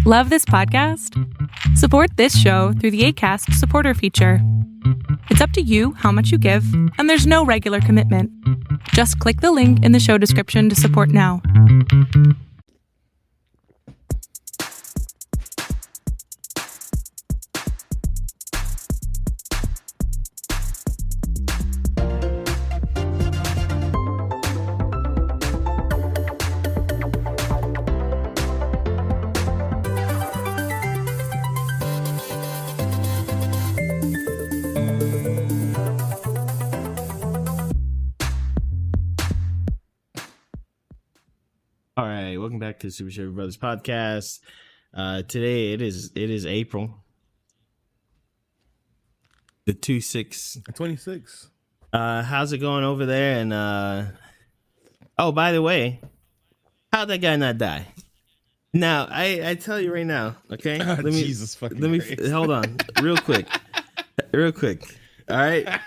Love this podcast? Support this show through the Acast supporter feature. It's up to you how much you give, and there's no regular commitment. Just click the link in the show description to support now. All right, welcome back to the Super Chevy Brothers podcast. Today it is April the 26. How's it going over there? And oh, by the way, how'd that guy not die? Now I tell you right now, okay? Jesus fucking Christ. Hold on, real quick. All right,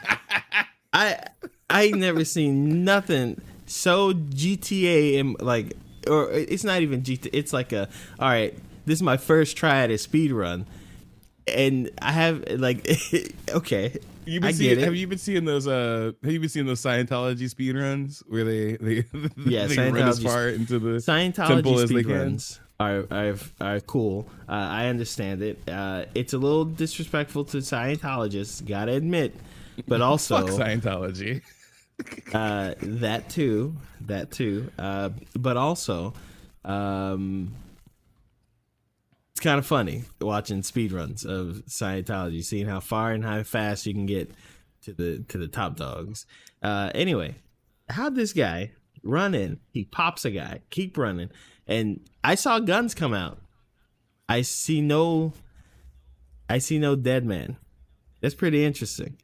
I never seen nothing so GTA and like. Or it's not even GT. It's like all right, this is my first try at a speed run, and I have like, okay, Have you been seeing those Scientology speed runs where they run as far into the temple as they can? Runs are cool. I understand it. It's a little disrespectful to Scientologists, gotta admit, but also fuck Scientology. That too. But also, it's kind of funny watching speedruns of Scientology, seeing how far and how fast you can get to the top dogs. Anyway, how'd this guy run in? He pops a guy, keep running, and I saw guns come out. I see no dead man. That's pretty interesting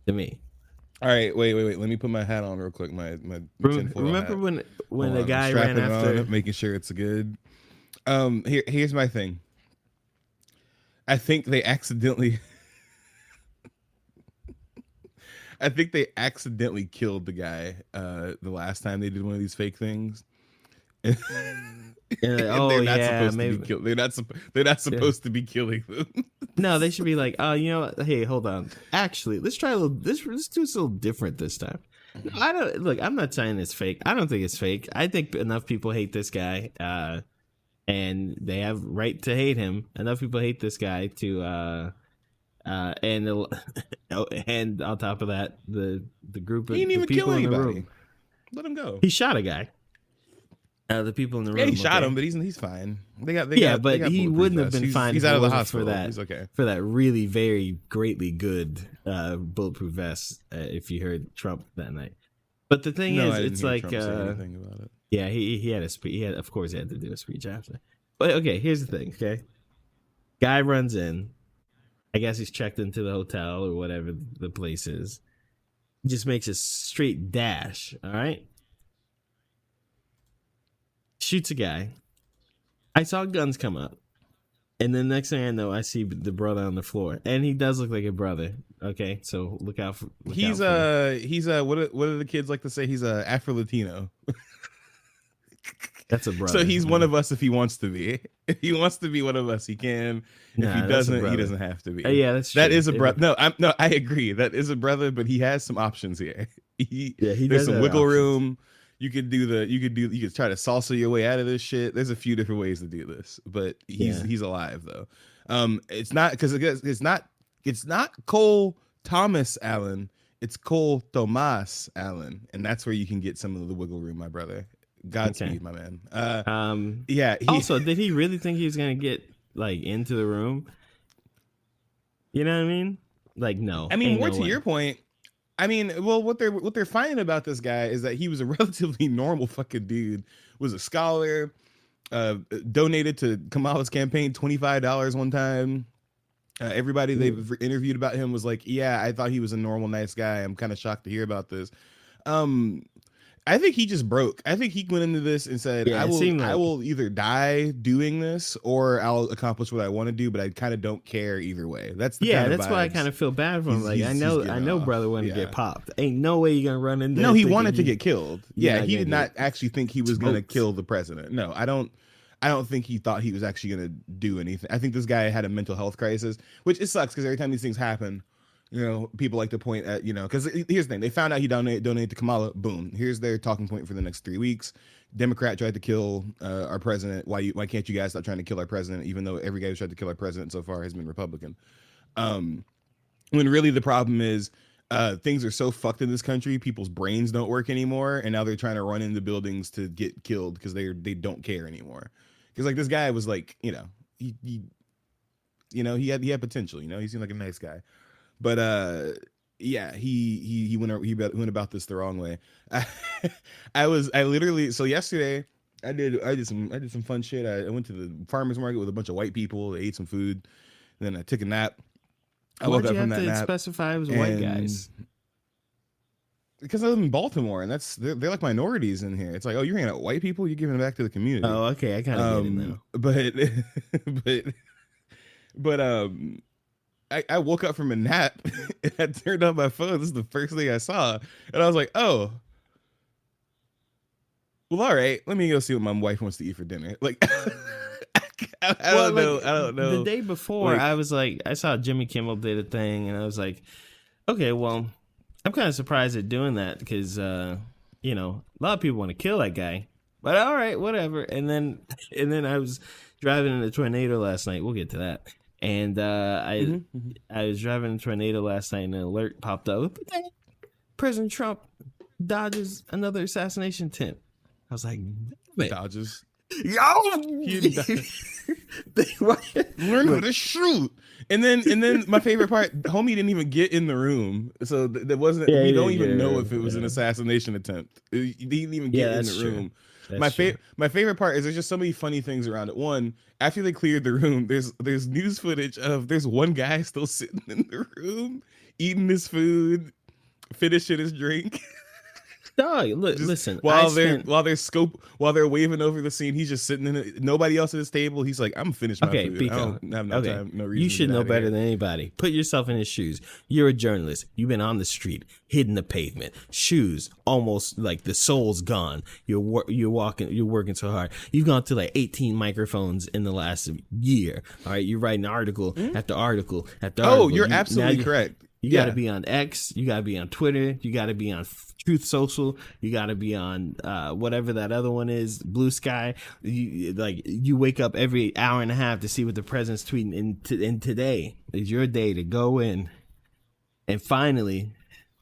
to me. All right, wait. Let me put my hat on real quick. My remember hat. when the guy ran after, making sure it's good. Here's my thing. I think they accidentally killed the guy the last time they did one of these fake things. They're not supposed to be killing them. No, they should be like, oh, you know what? Hey, hold on. Actually, let's try let's do this a little different this time. No, I'm not saying it's fake. I don't think it's fake. I think enough people hate this guy, and they have right to hate him. Enough people hate this guy to, and on top of that, the group of he didn't even people kill in the anybody. room. Let him go. He shot a guy. The people in the room. Yeah, he shot him, but he's fine. But he wouldn't have been fine. He's out of the hospital. He's okay for that really very greatly good bulletproof vest. If you heard Trump that night, but the thing is, it's like Trump say anything about it. Yeah, he had a speech. Of course, he had to do a speech after. But okay, here's the thing. Okay, guy runs in. I guess he's checked into the hotel or whatever the place is. Just makes a straight dash. All right. Shoots a guy. I saw guns come up, and then next thing I know, I see the brother on the floor, and he does look like a brother. Okay, so look out for. He's what do the kids like to say? He's a Afro Latino. That's a brother. So he's one of us if he wants to be. If he wants to be one of us, he can. If he doesn't, he doesn't have to be. Yeah, that's true. That is a brother. No, I agree. That is a brother, but he has some options here. There's some wiggle room. You could try to salsa your way out of this shit. There's a few different ways to do this, but he's alive though. It's not because it's not Cole Thomas Allen. It's Cole Tomas Allen, and that's where you can get some of the wiggle room, my brother. Godspeed, my man. Also, did he really think he was gonna get like into the room? You know what I mean? Like, no. I mean, more to your point. I mean, well, what they're finding about this guy is that he was a relatively normal fucking dude. Was a scholar, donated to Kamala's campaign $25 one time. Everybody they've interviewed about him was like, yeah, I thought he was a normal, nice guy. I'm kind of shocked to hear about this. I think he just broke. I think he went into this and said, I will either die doing this or I'll accomplish what I want to do, but I kind of don't care either way. That's the kind of that's why I kind of feel bad for him. Like, I know brother wanted to get popped. Ain't no way you're gonna run into. No, he wanted to get killed. Yeah, he did not actually think he was gonna kill the president. No, I don't I don't think he thought he was actually going to do anything. I think this guy had a mental health crisis, which it sucks because every time these things happen, people like to point at, because here's the thing. They found out he donated to Kamala. Boom. Here's their talking point for the next 3 weeks. Democrat tried to kill our president. Why can't you guys stop trying to kill our president, even though every guy who's tried to kill our president so far has been Republican? When really the problem is things are so fucked in this country, people's brains don't work anymore, and now they're trying to run into buildings to get killed because they don't care anymore. Because like this guy was like, he had potential. He seemed like a nice guy, but yeah, he went about this the wrong way. I literally, so yesterday I did some fun shit. I went to the farmer's market with a bunch of white people. They ate some food, and then I took a nap. I woke up from that nap. Specify it was white guys. Because I live in Baltimore, and they're like minorities in here. It's like, oh, you're hanging out with white people, you're giving it back to the community. Oh, okay, I kind of get it now. I woke up from a nap and I turned on my phone. This is the first thing I saw, and I was like, oh, well, all right, let me go see what my wife wants to eat for dinner. Like, I don't know. The day before, I saw Jimmy Kimmel did a thing, and I was like, okay, well, I'm kind of surprised at doing that because, a lot of people want to kill that guy. But all right, whatever. And then I was driving in a tornado last night. We'll get to that. And I was driving in a tornado last night, and an alert popped up. President Trump dodges another assassination attempt. I was like, dodges. Yo, learn how to shoot. And then my favorite part, homie didn't even get in the room, so that wasn't. We don't even know if it was an assassination attempt. He didn't even get in the room. My favorite part is there's just so many funny things around it. One, after they cleared the room, there's news footage of there's one guy still sitting in the room eating his food, finishing his drink. Dog, look, listen. While they're waving over the scene, he's just sitting in it. Nobody else at his table. He's like, I'm finished my food. Pico. I don't have no time, no reason. You should know better here. than anybody. Put yourself in his shoes. You're a journalist. You've been on the street, hitting the pavement, shoes almost like the soul's gone. You're working so hard. You've gone to like 18 microphones in the last year. All right, you're writing article after article after article. Oh, you're absolutely correct. You got to be on X. You got to be on Twitter. You got to be on Truth Social. You got to be on whatever that other one is, Blue Sky. You wake up every hour and a half to see what the president's tweeting. And today is your day to go in and finally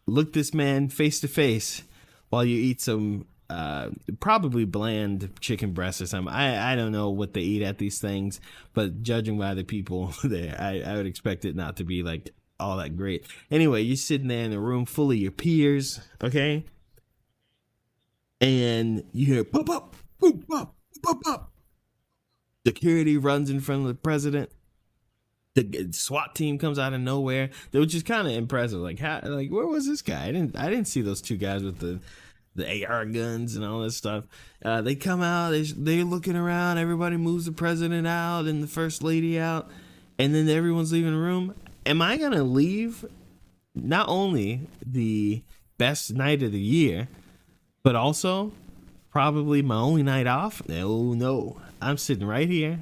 look this man face to face while you eat some probably bland chicken breast or something. I don't know what they eat at these things, but judging by the people there, I would expect it not to be like all that great. Anyway, you're sitting there in a room full of your peers, okay? And you hear pop, pop, pop, pop, pop, pop. Security runs in front of the president. The SWAT team comes out of nowhere, which is kind of impressive. Like, where was this guy? I didn't see those two guys with the AR guns and all this stuff. They come out. They're looking around. Everybody moves the president out and the first lady out, and then everyone's leaving the room. Am I going to leave not only the best night of the year, but also probably my only night off? No. I'm sitting right here.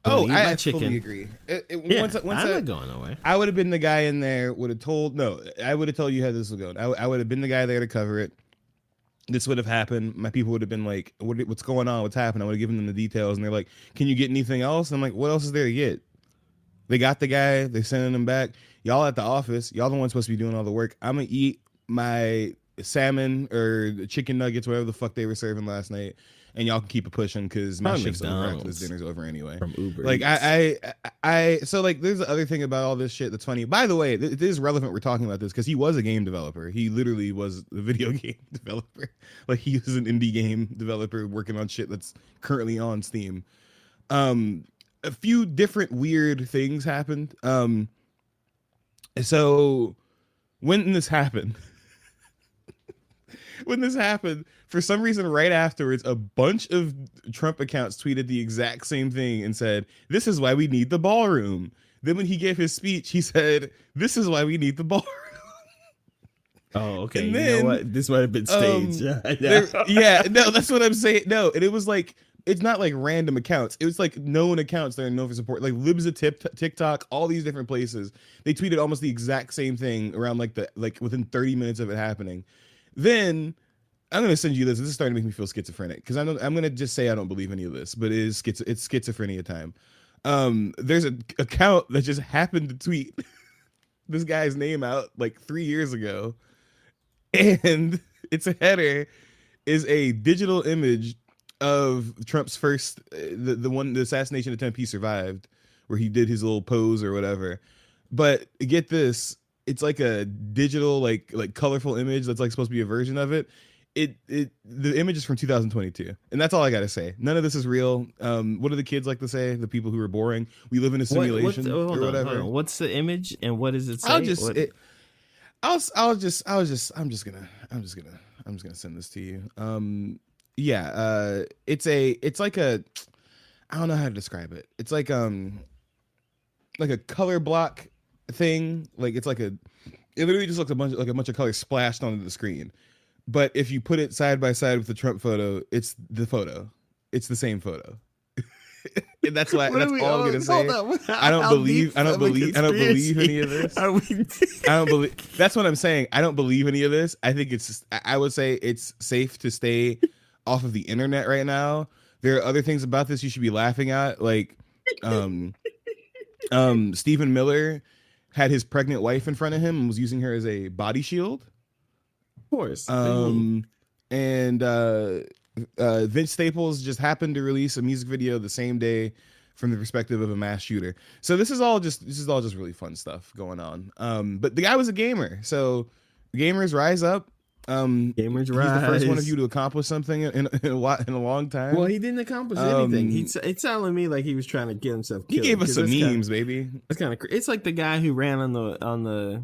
I fully agree. I'm not going nowhere. I would have been the guy in there, I would have told you how this was going. I would have been the guy there to cover it. This would have happened. My people would have been like, what's going on? What's happening? I would have given them the details. And they're like, can you get anything else? And I'm like, what else is there to get? They got the guy. They're sending him back. Y'all at the office. Y'all the ones supposed to be doing all the work. I'm going to eat my salmon or chicken nuggets, whatever the fuck they were serving last night. And y'all can keep it pushing because my shift's over after this dinner's over anyway. From Uber. Like, so like, there's the other thing about all this shit that's funny. By the way, it is relevant we're talking about this because he was a game developer. He literally was a video game developer. Like, he was an indie game developer working on shit that's currently on Steam. A few different weird things happened. So when this happened, for some reason, right afterwards, a bunch of Trump accounts tweeted the exact same thing and said, "This is why we need the ballroom." Then when he gave his speech, he said, "This is why we need the ballroom." Oh, okay. And then, you know what? This might have been staged. No, that's what I'm saying. No, and it was like it's not like random accounts. It was like known accounts that are known for support, like Libza TikTok, all these different places. They tweeted almost the exact same thing around like within 30 minutes of it happening. Then I'm gonna send you this. This is starting to make me feel schizophrenic because I'm gonna just say I don't believe any of this, but it's schizophrenia time. There's an account that just happened to tweet this guy's name out like 3 years ago, and its a header is a digital image of Trump's first the assassination attempt he survived, where he did his little pose or whatever. But get this, it's like a digital like colorful image that's like supposed to be a version of it. The image is from 2022, and that's all I gotta say. None of this is real. What do the kids like to say? The people who are boring. We live in a simulation or whatever. Hold on. What's the image and what does it say? I'm just gonna send this to you. It's like a, I don't know how to describe it. It's like a color block thing. Like it literally just looks a bunch of colors splashed onto the screen. But if you put it side by side with the Trump photo, it's the photo. It's the same photo. And that's all I'm gonna say. I don't believe any of this. I don't believe. That's what I'm saying. I don't believe any of this. I think I would say it's safe to stay off of the internet right now. There are other things about this you should be laughing at, like Stephen Miller had his pregnant wife in front of him and was using her as a body shield. Of course. And Vince Staples just happened to release a music video the same day from the perspective of a mass shooter. So this is all just really fun stuff going on. But the guy was a gamer, so gamers rise up. Gamers rise. He's the first one of you to accomplish something in a long time. Well, he didn't accomplish anything. It sounded to me like he was trying to get himself killed. He gave us some memes, baby. It's kind of. It's like the guy who ran on the.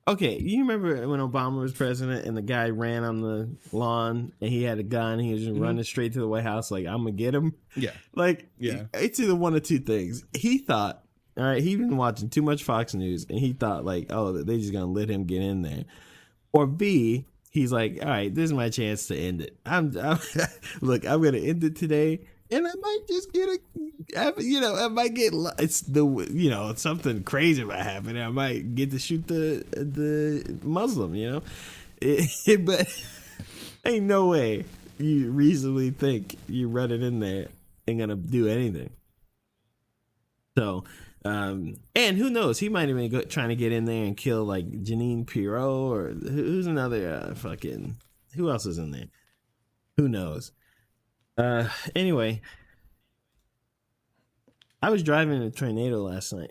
Okay, you remember when Obama was president and the guy ran on the lawn and he had a gun, he was just running straight to the White House like, I'm gonna get him. Yeah. It's either one of two things. He thought, all right, he'd been watching too much Fox News and he thought like, oh, they just gonna let him get in there. Or B, he's like, all right, this is my chance to end it. Look, I'm gonna end it today. And I might just I might get, something crazy might happen. I might get to shoot the Muslim, but ain't no way you reasonably think you running in there ain't gonna do anything. So, and who knows? He might have been trying to get in there and kill like Janine Pirro or who's another who else is in there? Who knows? Anyway, I was driving a tornado last night.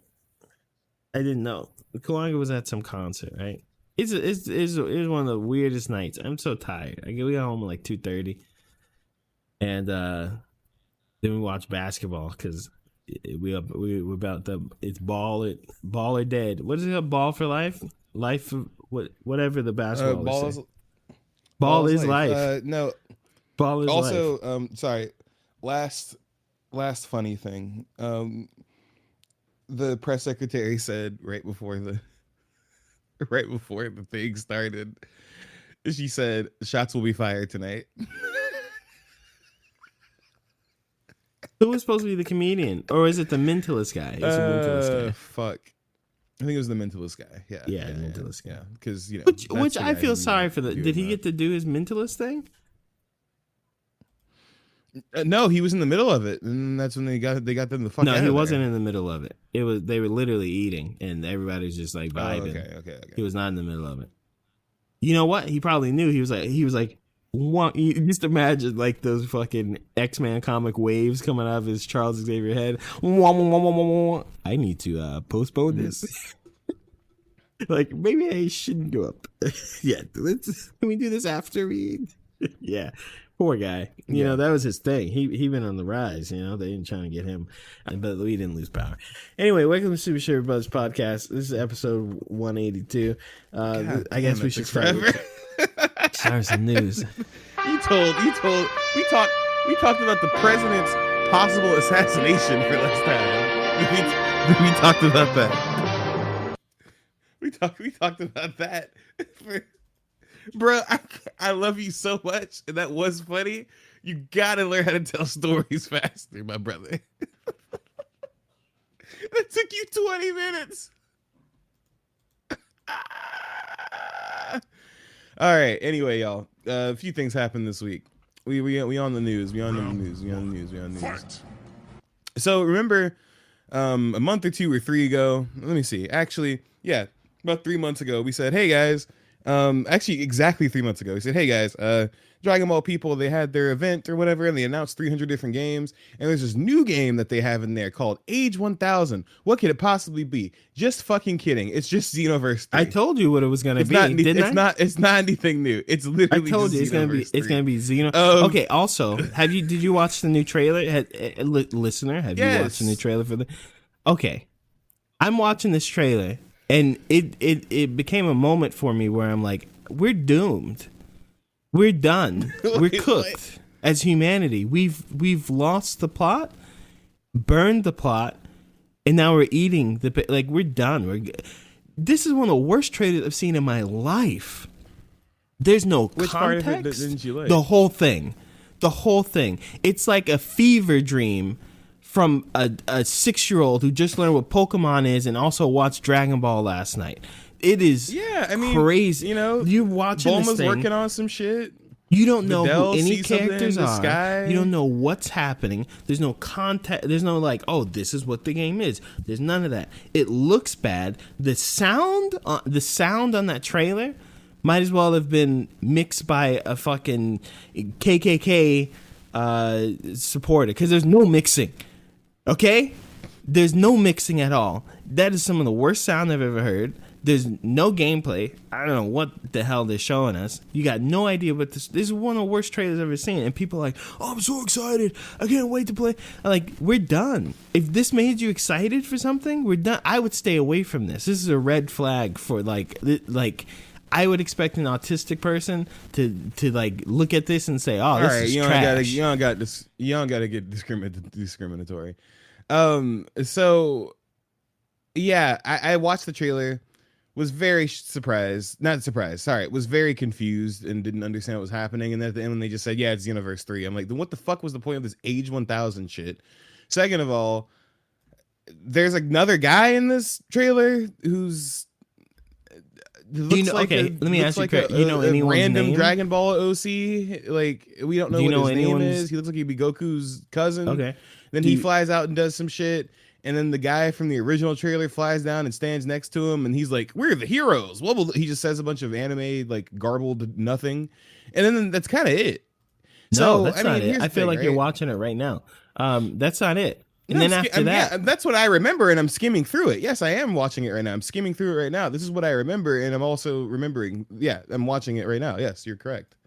I didn't know. Kawanga was at some concert, right? It was one of the weirdest nights. I'm so tired. We got home at like 2:30, and then we watched basketball because we're about it's ball or dead. What is it? Ball for life? Life for whatever the basketball is. Ball is life. No. Ball is also, life. Sorry. Last funny thing. The press secretary said right before the thing started, she said shots will be fired tonight. Who was supposed to be the comedian, or is it the mentalist guy? It's the mentalist guy. Fuck. I think it was the mentalist guy. Yeah, the mentalist guy. Yeah, because which I feel sorry for. Did he get to do his mentalist thing? No, he was in the middle of it, and that's when they got them the fuck. No, out he of wasn't there. in the middle of it. They were literally eating, and everybody was just like vibing. Okay. He was not in the middle of it. You know what? He probably knew. He was like, you just imagine like those fucking X-Men comic waves coming out of his Charles Xavier head. I need to postpone this. Like maybe I shouldn't go up. Yeah, can we do this after we? Yeah. Poor guy. You know, that was his thing. He been on the rise, They didn't try to get him. But we didn't lose power. Anyway, welcome to Super Sherry Buzz Podcast. This is episode 182. I guess we should start some news. We talked about the president's possible assassination for last time. We talked about that. We talked about that. Bro, I love you so much, and that was funny. You gotta learn how to tell stories faster, my brother. That took you 20 minutes. All right. Anyway, y'all. A few things happened this week. We on the news. We on the news. So remember, a month or two or three ago. Let me see. Actually, yeah, about 3 months ago, we said, "Hey guys." Actually, exactly 3 months ago, we said, "Hey guys, Dragon Ball people, they had their event or whatever, and they announced 300 different games. And there's this new game that they have in there called Age 1000. What could it possibly be? Just fucking kidding. It's just Xenoverse 3. I told you what it was gonna be. It's not anything new. It's literally. I told you it's gonna be. It's gonna be Xeno. Okay. Also, did you watch the new trailer? Listener, have you watched the new trailer for the? Okay, I'm watching this trailer, and it became a moment for me where I'm like, we're doomed. We're done. We're cooked as humanity. We've lost the plot, burned the plot, and now we're eating we're done. This is one of the worst trailers I've seen in my life. There's no Which context. part of it didn't you like? The whole thing. It's like a fever dream from a 6-year-old who just learned what Pokemon is and also watched Dragon Ball last night. It is crazy. You know, you're watching Bulma's this thing. working on some shit. You don't know Videl who any sees something characters in the are. sky. You don't know what's happening. There's no context. There's no like, oh, this is what the game is. There's none of that. It looks bad. The sound on that trailer might as well have been mixed by a fucking KKK supporter, because there's no mixing. Okay? There's no mixing at all. That is some of the worst sound I've ever heard. There's no gameplay. I don't know what the hell they're showing us. You got no idea what this is. One of the worst trailers I've ever seen. And people are like, oh, I'm so excited. I can't wait to play. I'm like, we're done. If this made you excited for something, we're done. I would stay away from this. This is a red flag for like I would expect an autistic person to like look at this and say, "Oh, this is trash." You don't got to get discriminatory. So yeah, I watched the trailer, was very was very confused and didn't understand what was happening. And then at the end, when they just said, "Yeah, it's Xenoverse 3," I'm like, then what the fuck was the point of this Age 1000 shit? Second of all, there's another guy in this trailer who's. Let me ask you, Craig, anyone's random name? Dragon Ball OC? Like, we don't know what his name is. He looks like he'd be Goku's cousin. Okay. Then he flies out and does some shit. And then the guy from the original trailer flies down and stands next to him. And he's like, we're the heroes. He just says a bunch of anime, like, garbled nothing. And then that's kind of it. No, that's not it. I feel like you're watching it right now. That's not it. And then after that, yeah, that's what I remember, and I'm skimming through it. Yes, I am watching it right now. I'm skimming through it right now. This is what I remember, and I'm also remembering. Yeah, I'm watching it right now. Yes, you're correct.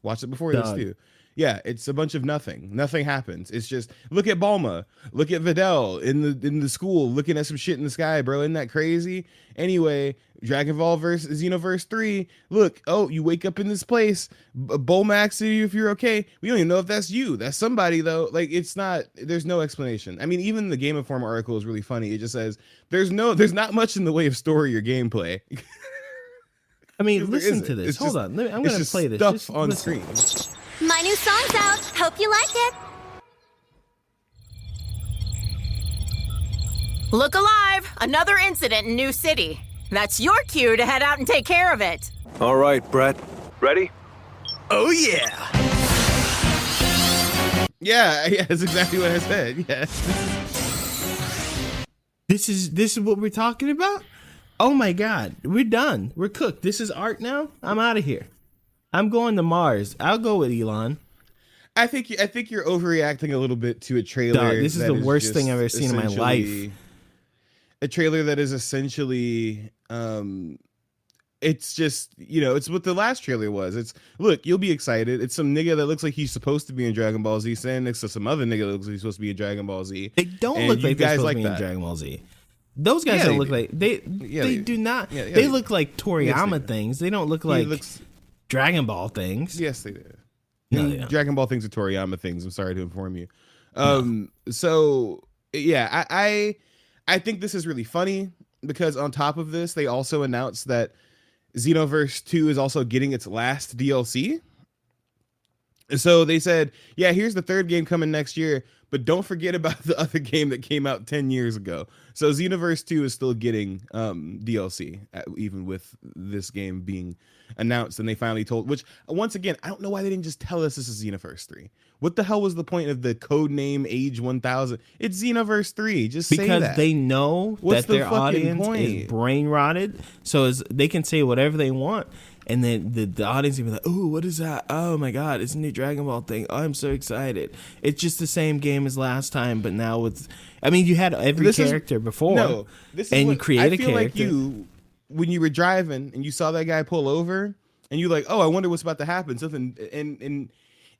Watched it before this too. Yeah, it's a bunch of nothing. Nothing happens. It's just look at Bulma, look at Videl in the school looking at some shit in the sky, bro. Isn't that crazy? Anyway, Dragon Ball versus Xenoverse 3. Look, oh, you wake up in this place. Bulma asks you if you're okay. We don't even know if that's you. That's somebody though. Like, it's not. There's no explanation. I mean, even the Game Informer article is really funny. It just says there's not much in the way of story or gameplay. I mean, listen to this. Hold on. I'm going to play this. Stuff on screen. My new song's out. Hope you like it. Look alive! Another incident in New City. That's your cue to head out and take care of it. All right, Brett. Ready? Oh yeah! Yeah, that's exactly what I said. Yes. This is what we're talking about? Oh my God, we're done. We're cooked. This is art now. I'm out of here. I'm going to Mars. I'll go with Elon. I think you're overreacting a little bit to a trailer. Dog, this is the worst thing I've ever seen in my life. A trailer that is essentially, it's just, it's what the last trailer was. It's, look, you'll be excited. It's some nigga that looks like he's supposed to be in Dragon Ball Z standing next to some other nigga that looks like he's supposed to be in Dragon Ball Z. They don't look like they're supposed to be in Dragon Ball Z. Those guys don't look like they do not. They look like Toriyama things. They don't look like Dragon Ball things. Yes, they do. No, Dragon Ball things are Toriyama things. I'm sorry to inform you. So yeah, I think this is really funny because on top of this, they also announced that Xenoverse 2 is also getting its last DLC. So they said, yeah, here's the third game coming next year, but don't forget about the other game that came out 10 years ago. So Xenoverse 2 is still getting DLC, even with this game being announced. And they finally told, which once again, I don't know why they didn't just tell us this is Xenoverse 3. What the hell was the point of the code name Age 1000? It's Xenoverse 3. Just say that. Because they know What's that their the fucking audience point? is brain rotted, so they can say whatever they want. And then the audience will be like, "Ooh, what is that? Oh my god, it's a new Dragon Ball thing. Oh, I'm so excited." It's just the same game as last time, but now with, I mean, you had every character before. No, this is and what, you create I a feel character. like you, when you were driving and you saw that guy pull over, and you're like, "Oh, I wonder what's about to happen." Something, and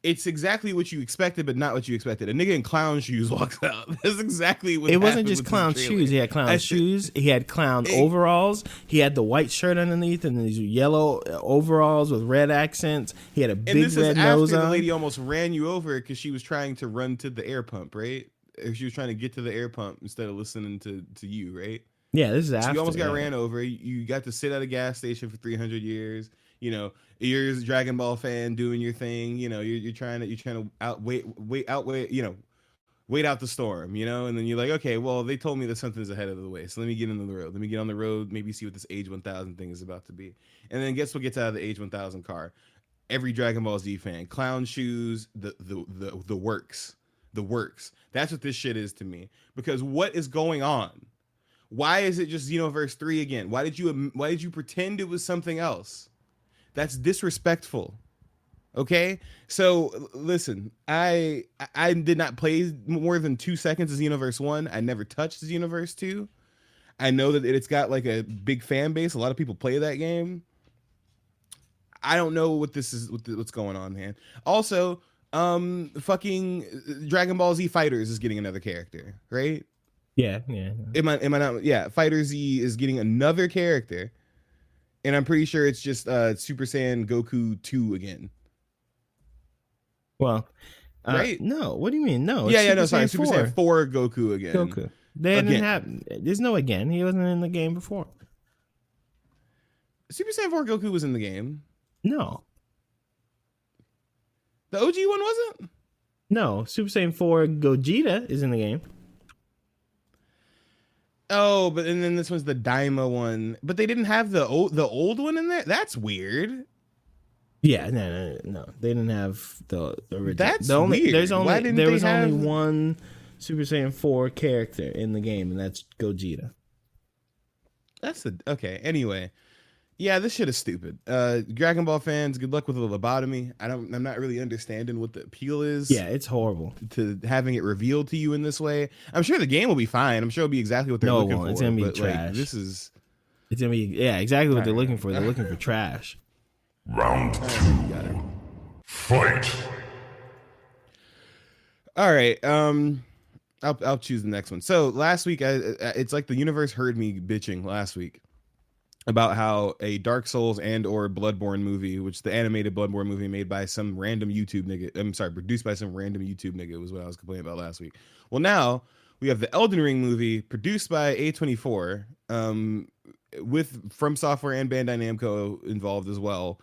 it's exactly what you expected, but not what you expected. A nigga in clown shoes walks out. That's exactly what. It wasn't happened just with clown this trailer. shoes. He had clown shoes. He had clown overalls. He had the white shirt underneath and these yellow overalls with red accents. He had a And big this red is nose after on. the lady almost ran you over because she was trying to run to the air pump, right? Or she was trying to get to the air pump instead of listening to you, right? Yeah, this is after. So you almost got yeah. ran over. You got to sit at a gas station for 300 years. You know, you're a Dragon Ball fan doing your thing. You know, you're trying to outweigh, wait out the storm. You know, and then you're like, okay, well, they told me that something's ahead of the way, so let me get into the road. Let me get on the road. Maybe see what this Age 1000 thing is about to be. And then guess what gets out of the Age 1000 car? Every Dragon Ball Z fan, clown shoes, the works. That's what this shit is to me. Because what is going on? Why is it just Xenoverse 3 again? Why did you pretend it was something else? That's disrespectful. Okay? So listen, I did not play more than 2 seconds of Xenoverse 1. I never touched Xenoverse 2. I know that it's got like a big fan base. A lot of people play that game. I don't know what this is, what's going on, man. Also, fucking Dragon Ball Z Fighters is getting another character, right? Yeah. Am I not? Yeah, Fighter Z is getting another character, and I'm pretty sure it's just Super Saiyan Goku 2 again. Well, right? No. What do you mean? No. Yeah. No. Sorry, Super Saiyan 4 Goku again. Goku. They didn't have. There's no again. He wasn't in the game before. Super Saiyan 4 Goku was in the game. No. The OG one wasn't. No. Super Saiyan 4 Gogeta is in the game. Oh, but and then this was the Daima one, but they didn't have the old one in there. That's weird. Yeah, no. They didn't have the original. That's weird. There's only one Super Saiyan 4 character in the game, and that's Gogeta. Okay. Anyway, yeah, this shit is stupid. Dragon Ball fans, good luck with the lobotomy. I'm not really understanding what the appeal is. Yeah, it's horrible to having it revealed to you in this way. I'm sure the game will be fine. I'm sure it'll be exactly what they're looking for. It's gonna be trash. Like, it's gonna be exactly what they're looking for. They're looking for trash. Round 2. Fight. All right. I'll choose the next one. So last week, it's like the universe heard me bitching last week about how a Dark Souls and or Bloodborne movie, which the animated Bloodborne movie made by some random YouTube nigga, produced by some random YouTube nigga was what I was complaining about last week. Well, now we have the Elden Ring movie produced by A24, with From Software and Bandai Namco involved as well.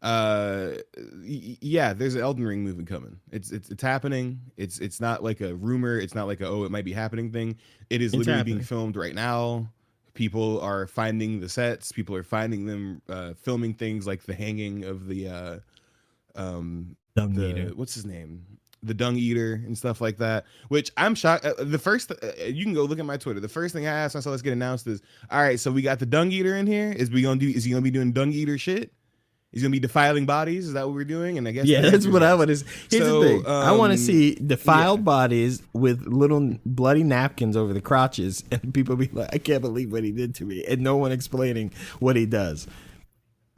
Yeah, there's an Elden Ring movie coming. It's happening. It's not like a rumor. It's not like it might be happening thing. It is literally being filmed right now. People are finding the sets. People are finding them, filming things like the hanging of the Dung Eater. What's his name? The Dung Eater and stuff like that. Which I'm shocked. The first, you can go look at my Twitter. The first thing I asked when I saw this get announced is, all right, so we got the Dung Eater in here. Is he gonna be doing Dung Eater shit? He's gonna be defiling bodies. Is that what we're doing? And I guess that's what I would. Here's the thing. I want to see defiled bodies with little bloody napkins over the crotches, and people be like, "I can't believe what he did to me," and no one explaining what he does.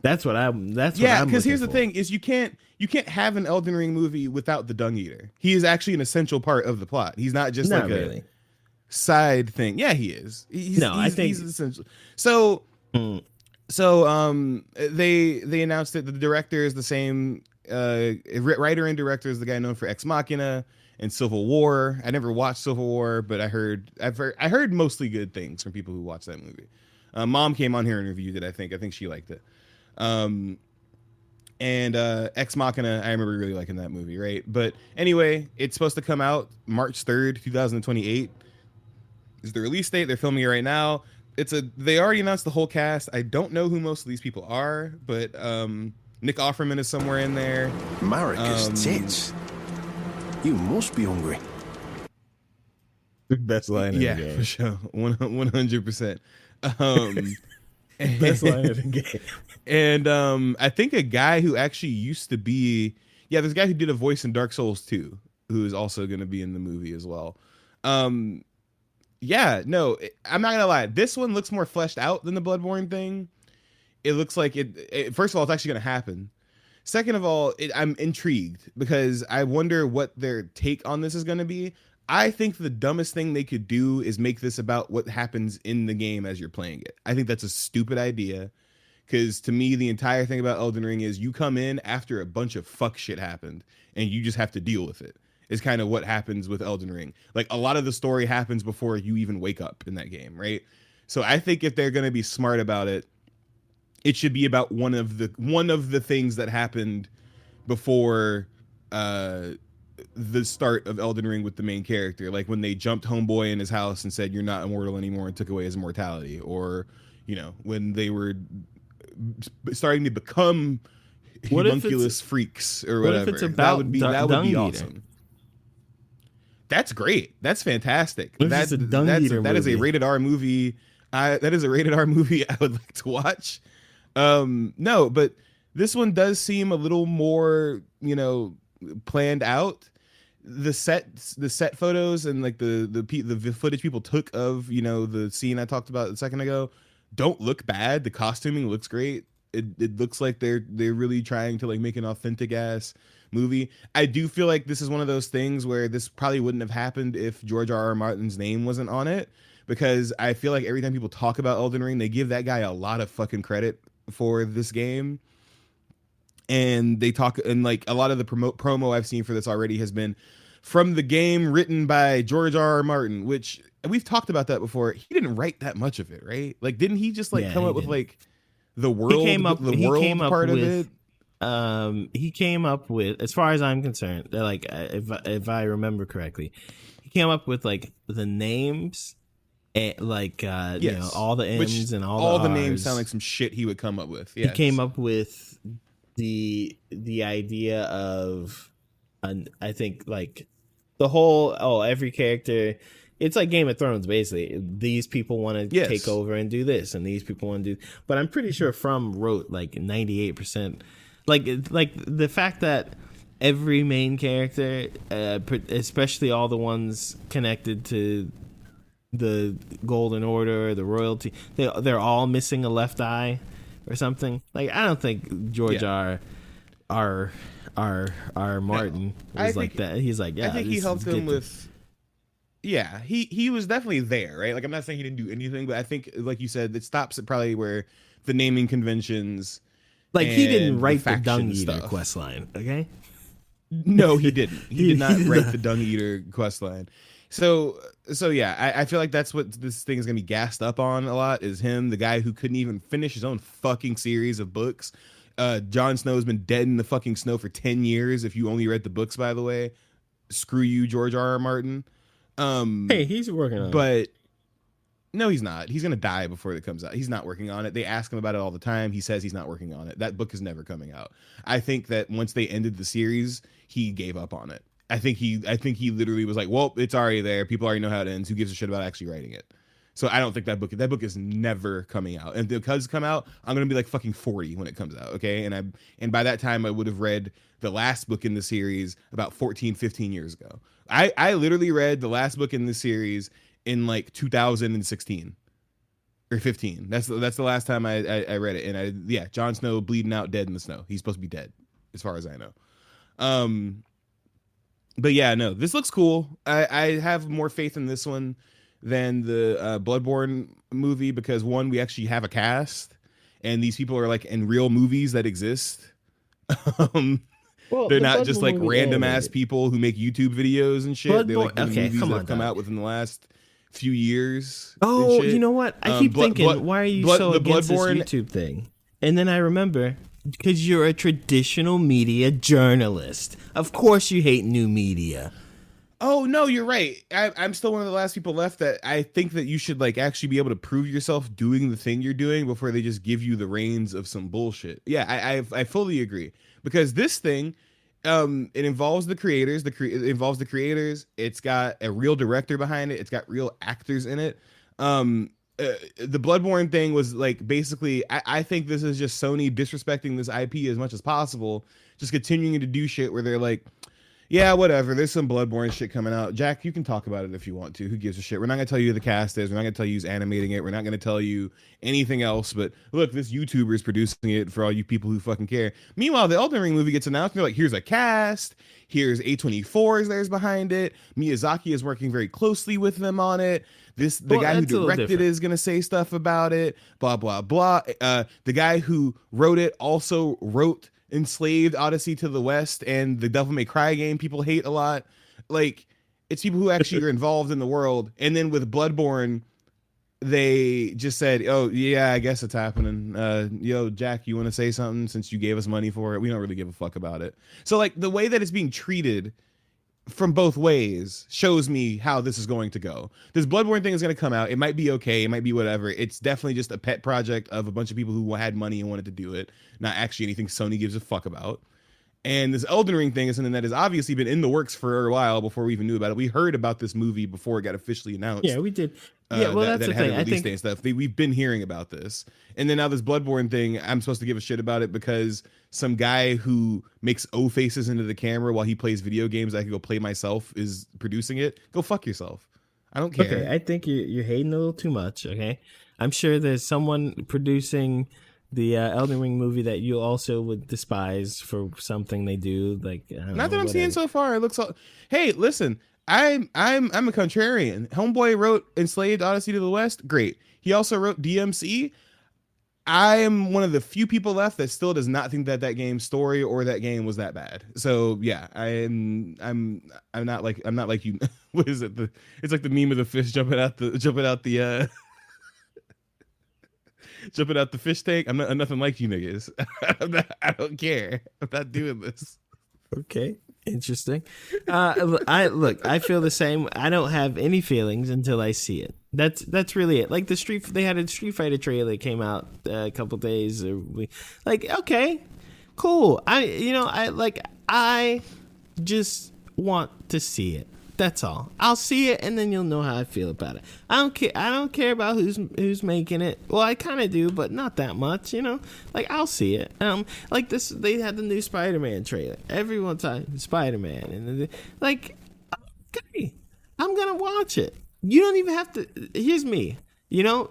That's what I'm. Because here's the thing: is you can't have an Elden Ring movie without the Dung Eater. He is actually an essential part of the plot. He's not just a side thing. Yeah, he is. I think he's essential. So. So they announced that the director is the same writer and director as the guy known for Ex Machina and Civil War. I never watched Civil War, but I heard mostly good things from people who watched that movie. Mom came on here and reviewed it. I think she liked it. And Ex Machina, I remember really liking that movie, right? But anyway, it's supposed to come out March 3rd, 2028 is the release date. They're filming it right now. They already announced the whole cast. I don't know who most of these people are, but Nick Offerman is somewhere in there. Maricus tits. You must be hungry. Best line of the game. Yeah, for sure. 100%. Best line of the game. And I think a guy who actually used to be, this guy who did a voice in Dark Souls 2, who is also going to be in the movie as well. I'm not gonna lie. This one looks more fleshed out than the Bloodborne thing. It looks like it first of all, it's actually going to happen. Second of all, I'm intrigued because I wonder what their take on this is going to be. I think the dumbest thing they could do is make this about what happens in the game as you're playing it. I think that's a stupid idea. Because to me, the entire thing about Elden Ring is you come in after a bunch of fuck shit happened and you just have to deal with it. Is kind of what happens with Elden Ring. Like a lot of the story happens before you even wake up in that game, right? So I think if they're going to be smart about it, it should be about one of the things that happened before the start of Elden Ring with the main character. Like when they jumped Homeboy in his house and said, "You're not immortal anymore," and took away his immortality. Or, when they were starting to become homunculus freaks or whatever. What if it's about that would be awesome. That's great. That's fantastic. That is a rated R movie. That is a rated R movie I would like to watch. No, but this one does seem a little more, planned out. The set photos and like the footage people took of, the scene I talked about a second ago don't look bad. The costuming looks great. It looks like they're really trying to like make an authentic ass movie. I do feel like this is one of those things where this probably wouldn't have happened if George R.R. Martin's name wasn't on it, because I feel like every time people talk about Elden Ring, they give that guy a lot of fucking credit for this game. And they talk, and like a lot of the promo I've seen for this already has been from the game written by George R.R. Martin, which we've talked about that before. He didn't write that much of it, right? Like, didn't he just like come up with like the world, part of it? He came up with, as far as I'm concerned, like if I remember correctly, he came up with like the names, and like all the M's and all the names R's. Sound like some shit he would come up with. Yes. He came up with the idea of, I think like the whole every character. It's like Game of Thrones, basically. These people want to take over and do this, and these people want to do. But I'm pretty sure From wrote like 98%. Like the fact that every main character, especially all the ones connected to the Golden Order, the royalty, they're all missing a left eye or something. Like, I don't think George R. Martin was like that. He's like, I think he helped him with. Yeah, he was definitely there, right? Like, I'm not saying he didn't do anything, but I think, like you said, it stops at probably where the naming conventions. Like, he didn't write the Dung Eater quest line, okay? No, he didn't. He did not write the Dung Eater quest line. So yeah, I feel like that's what this thing is gonna be gassed up on a lot, is him, the guy who couldn't even finish his own fucking series of books. Jon Snow's been dead in the fucking snow for 10 years. If you only read the books, by the way, screw you, George R.R. Martin. Hey, he's working on it. But no, he's not. He's gonna die before it comes out. He's not working on it. They ask him about it all the time. He says he's not working on it. That book is never coming out. I think that once they ended the series, he gave up on it. I think he literally was like, well, it's already there. People already know how it ends. Who gives a shit about actually writing it? So I don't think that book is never coming out. And because it's come out, I'm gonna be like fucking 40 when it comes out. Okay. And by that time I would have read the last book in the series about 15 years ago. I literally read the last book in the series in like 2016 or 15. That's the last time I read it. And Jon Snow bleeding out dead in the snow. He's supposed to be dead as far as I know. But yeah, no, this looks cool. I have more faith in this one than the Bloodborne movie, because one, we actually have a cast and these people are like in real movies that exist. They're not just like random ass people who make YouTube videos and shit. They're like movies that have come out within the last few years. Oh, you know what? I keep thinking, why are you so against this YouTube thing? And then I remember because you're a traditional media journalist. Of course you hate new media. Oh no, you're right. I'm still one of the last people left that I think that you should like actually be able to prove yourself doing the thing you're doing before they just give you the reins of some bullshit. Yeah, I fully agree, because this thing, it involves the creators. It involves the creators. It's got a real director behind it. It's got real actors in it. The Bloodborne thing was like basically, I think this is just Sony disrespecting this IP as much as possible, just continuing to do shit where they're like, yeah, whatever. There's some Bloodborne shit coming out. Jack, you can talk about it if you want to. Who gives a shit? We're not going to tell you who the cast is. We're not going to tell you who's animating it. We're not going to tell you anything else. But look, this YouTuber is producing it for all you people who fucking care. Meanwhile, the Elden Ring movie gets announced. And they're like, here's a cast. Here's A24 is there's behind it. Miyazaki is working very closely with them on it. The guy who directed it is going to say stuff about it. Blah, blah, blah. The guy who wrote it also wrote Enslaved, Odyssey to the West, and the Devil May Cry game people hate a lot. Like, it's people who actually are involved in the world. And then with Bloodborne, they just said, oh yeah, I guess it's happening. Yo, Jack, you want to say something since you gave us money for it? We don't really give a fuck about it. So like the way that it's being treated from both ways shows me how this is going to go. This Bloodborne thing is going to come out. It might be okay. It might be whatever. It's definitely just a pet project of a bunch of people who had money and wanted to do it. Not actually anything Sony gives a fuck about. And this Elden Ring thing is something that has obviously been in the works for a while before we even knew about it. We heard about this movie before it got officially announced. Yeah, we did. Yeah, well, that's the thing. I think and stuff. We've been hearing about this, and then now this Bloodborne thing. I'm supposed to give a shit about it because some guy who makes O faces into the camera while he plays video games I can go play myself is producing it. Go fuck yourself. I don't care. Okay, I think you're hating a little too much. Okay, I'm sure there's someone producing the Elden Ring movie that you also would despise for something they do. Like, I don't not know, that I'm seeing so far. It looks. Hey, listen. I'm a contrarian. Homeboy wrote Enslaved, Odyssey to the West. Great. He also wrote DMC. I am one of the few people left that still does not think that game's story or that game was that bad. So yeah, I'm not like you. What is it? It's like the meme of the fish jumping out the jumping out the fish tank. I'm nothing like you niggas. I don't care. I'm not doing this. Okay. Interesting. I feel the same. I don't have any feelings until I see it. That's really it. Like they had a Street Fighter trailer that came out a couple days. Okay, cool. I just want to see it. That's all. I'll see it, and then you'll know how I feel about it. I don't care about who's making it. Well, I kind of do, but not that much. Like I'll see it. Like this, they had the new Spider-Man trailer. Everyone's talking Spider-Man, and okay, I'm gonna watch it. You don't even have to. Here's me.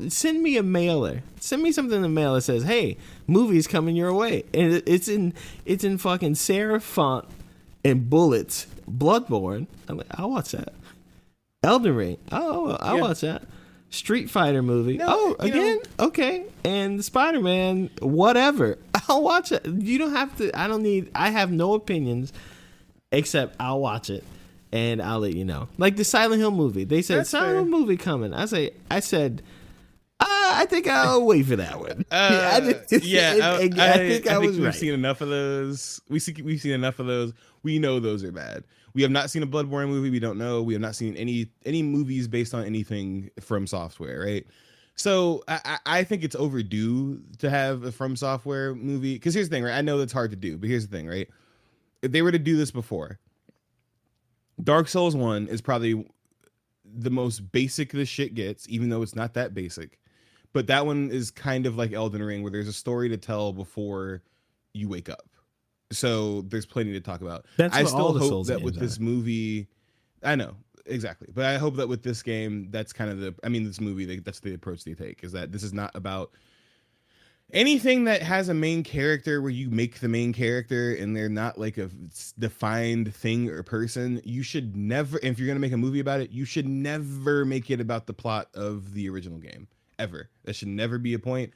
Send me a mailer. Send me something in the mail that says, "Hey, movie's coming your way," and it's in fucking serif font and bullets. Bloodborne, I'll watch that. Elden Ring, I'll watch that. Street Fighter movie, again, okay. And Spider-Man, whatever, I'll watch it. You don't have to. I have no opinions except I'll watch it and I'll let you know. Like the Silent Hill movie, they said That's Silent fair. Hill movie coming. I said I think I'll wait for that one. I think I was we've right. seen enough of those. We've seen enough of those. We know those are bad. We have not seen a Bloodborne movie. We don't know. We have not seen any movies based on anything from Software, right? So I think it's overdue to have a From Software movie. Because here's the thing, right? I know that's hard to do, but here's the thing, right? If they were to do this before, Dark Souls 1 is probably the most basic this shit gets, even though it's not that basic. But that one is kind of like Elden Ring, where there's a story to tell before you wake up. So there's plenty to talk about. I still hope that with this movie, I know exactly, but I hope that with this game, that's kind of this movie, that's the approach they take, is that this is not about anything that has a main character where you make the main character and they're not like a defined thing or person. You should never, if you're going to make a movie about it, you should never make it about the plot of the original game, ever. That should never be a point.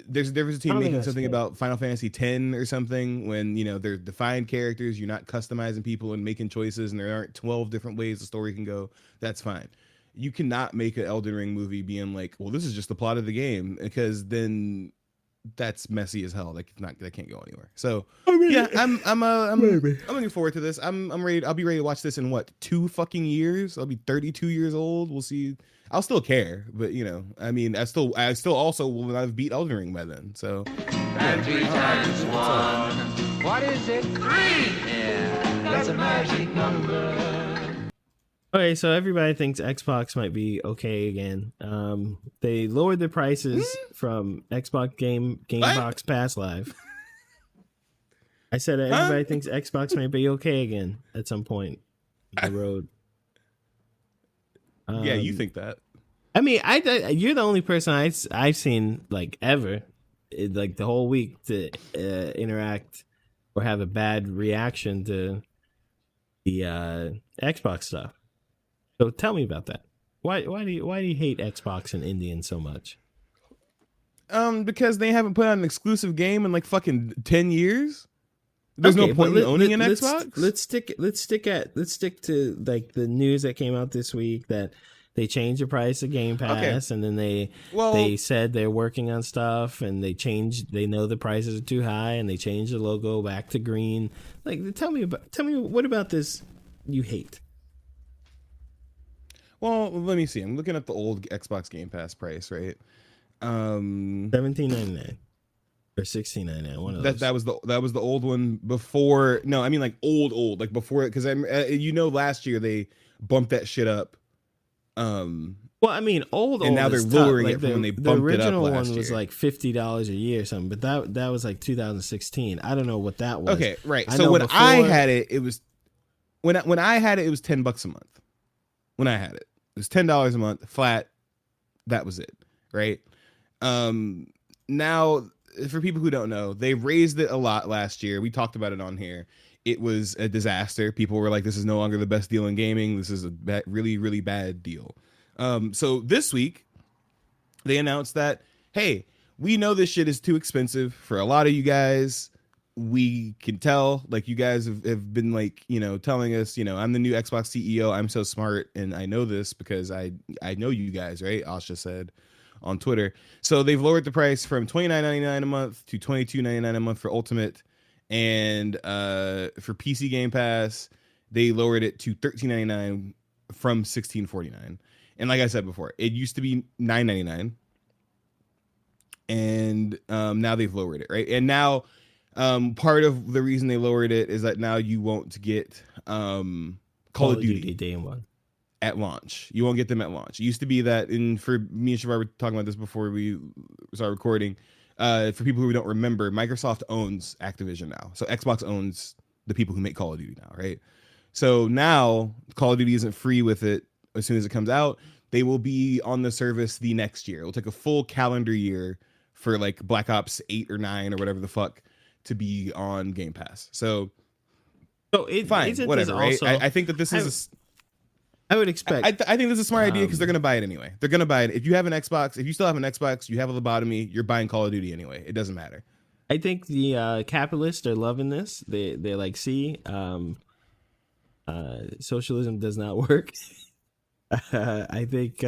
There's a difference between making something about Final Fantasy X or something when, they're defined characters, you're not customizing people and making choices, and there aren't 12 different ways the story can go. That's fine. You cannot make an Elden Ring movie being like, well, this is just the plot of the game, because then that's messy as hell. Like that can't go anywhere. So I'm looking forward to this. I'm ready. I'll be ready to watch this in what, 2 fucking years? I'll be 32 years old. We'll see. I'll still care, but you know, I mean, I still also will not have beat Elden Ring by then. So. And 3 times 1. What is it? 3. Yeah, that's a magic number. Okay, so everybody thinks Xbox might be okay again. They lowered the prices from Xbox Game Box Pass Live. I said everybody thinks Xbox might be okay again at some point in the road. Yeah, you think that? I mean, you're the only person I've seen like ever, like the whole week to interact or have a bad reaction to the Xbox stuff. So tell me about that. Why do you hate Xbox and Indian so much? Because they haven't put out an exclusive game in like fucking 10 years. There's no point in owning an Xbox. Let's stick to like the news that came out this week that they changed the price of Game Pass, and then they said they're working on stuff, and they know the prices are too high, and they changed the logo back to green. Like, tell me what about this you hate? Well, let me see. I'm looking at the old Xbox Game Pass price, right? $17.99 or $16.99. One of those. That was the old one before. No, I mean like old, like before it, because last year they bumped that shit up. Well, I mean, old, and now they're lowering it from when they bumped it up last year. The original one was like $50 a year or something, but that was like 2016. I don't know what that was. Okay, right. So when I had it, it was when I had it, it was $10 a month. When I had it, it was $10 a month flat. That was it, right? Now, for people who don't know, they raised it a lot last year. We talked about it on here. It was a disaster. People were like, this is no longer the best deal in gaming. This is a really, really bad deal. So this week, they announced that, hey, we know this shit is too expensive for a lot of you guys. We can tell, like, you guys have been like, you know, telling us, you know, I'm the new Xbox CEO. I'm so smart. And I know this because I know you guys, right? Asha said on Twitter. So they've lowered the price from $29.99 a month to $22.99 a month for Ultimate. And for PC Game Pass, they lowered it to $13.99 from $16.49. And like I said before, it used to be $9.99. And now they've lowered it, right? And now part of the reason they lowered it is that now you won't get Call of Duty Day 1 at launch. You won't get them at launch. It used to be that, and for me and Shavar were talking about this before we started recording. For people who don't remember, Microsoft owns Activision now. So Xbox owns the people who make Call of Duty now, right? So now Call of Duty isn't free with it as soon as it comes out. They will be on the service the next year. It'll take a full calendar year for like Black Ops 8 or 9 or whatever the fuck to be on Game Pass. So fine, whatever, right? Also, I think that this is... I would expect. I think this is a smart idea because they're going to buy it anyway. They're going to buy it. If you have an Xbox, if you still have an Xbox, you have a lobotomy, you're buying Call of Duty anyway. It doesn't matter. I think the capitalists are loving this. They're like, see, socialism does not work. I think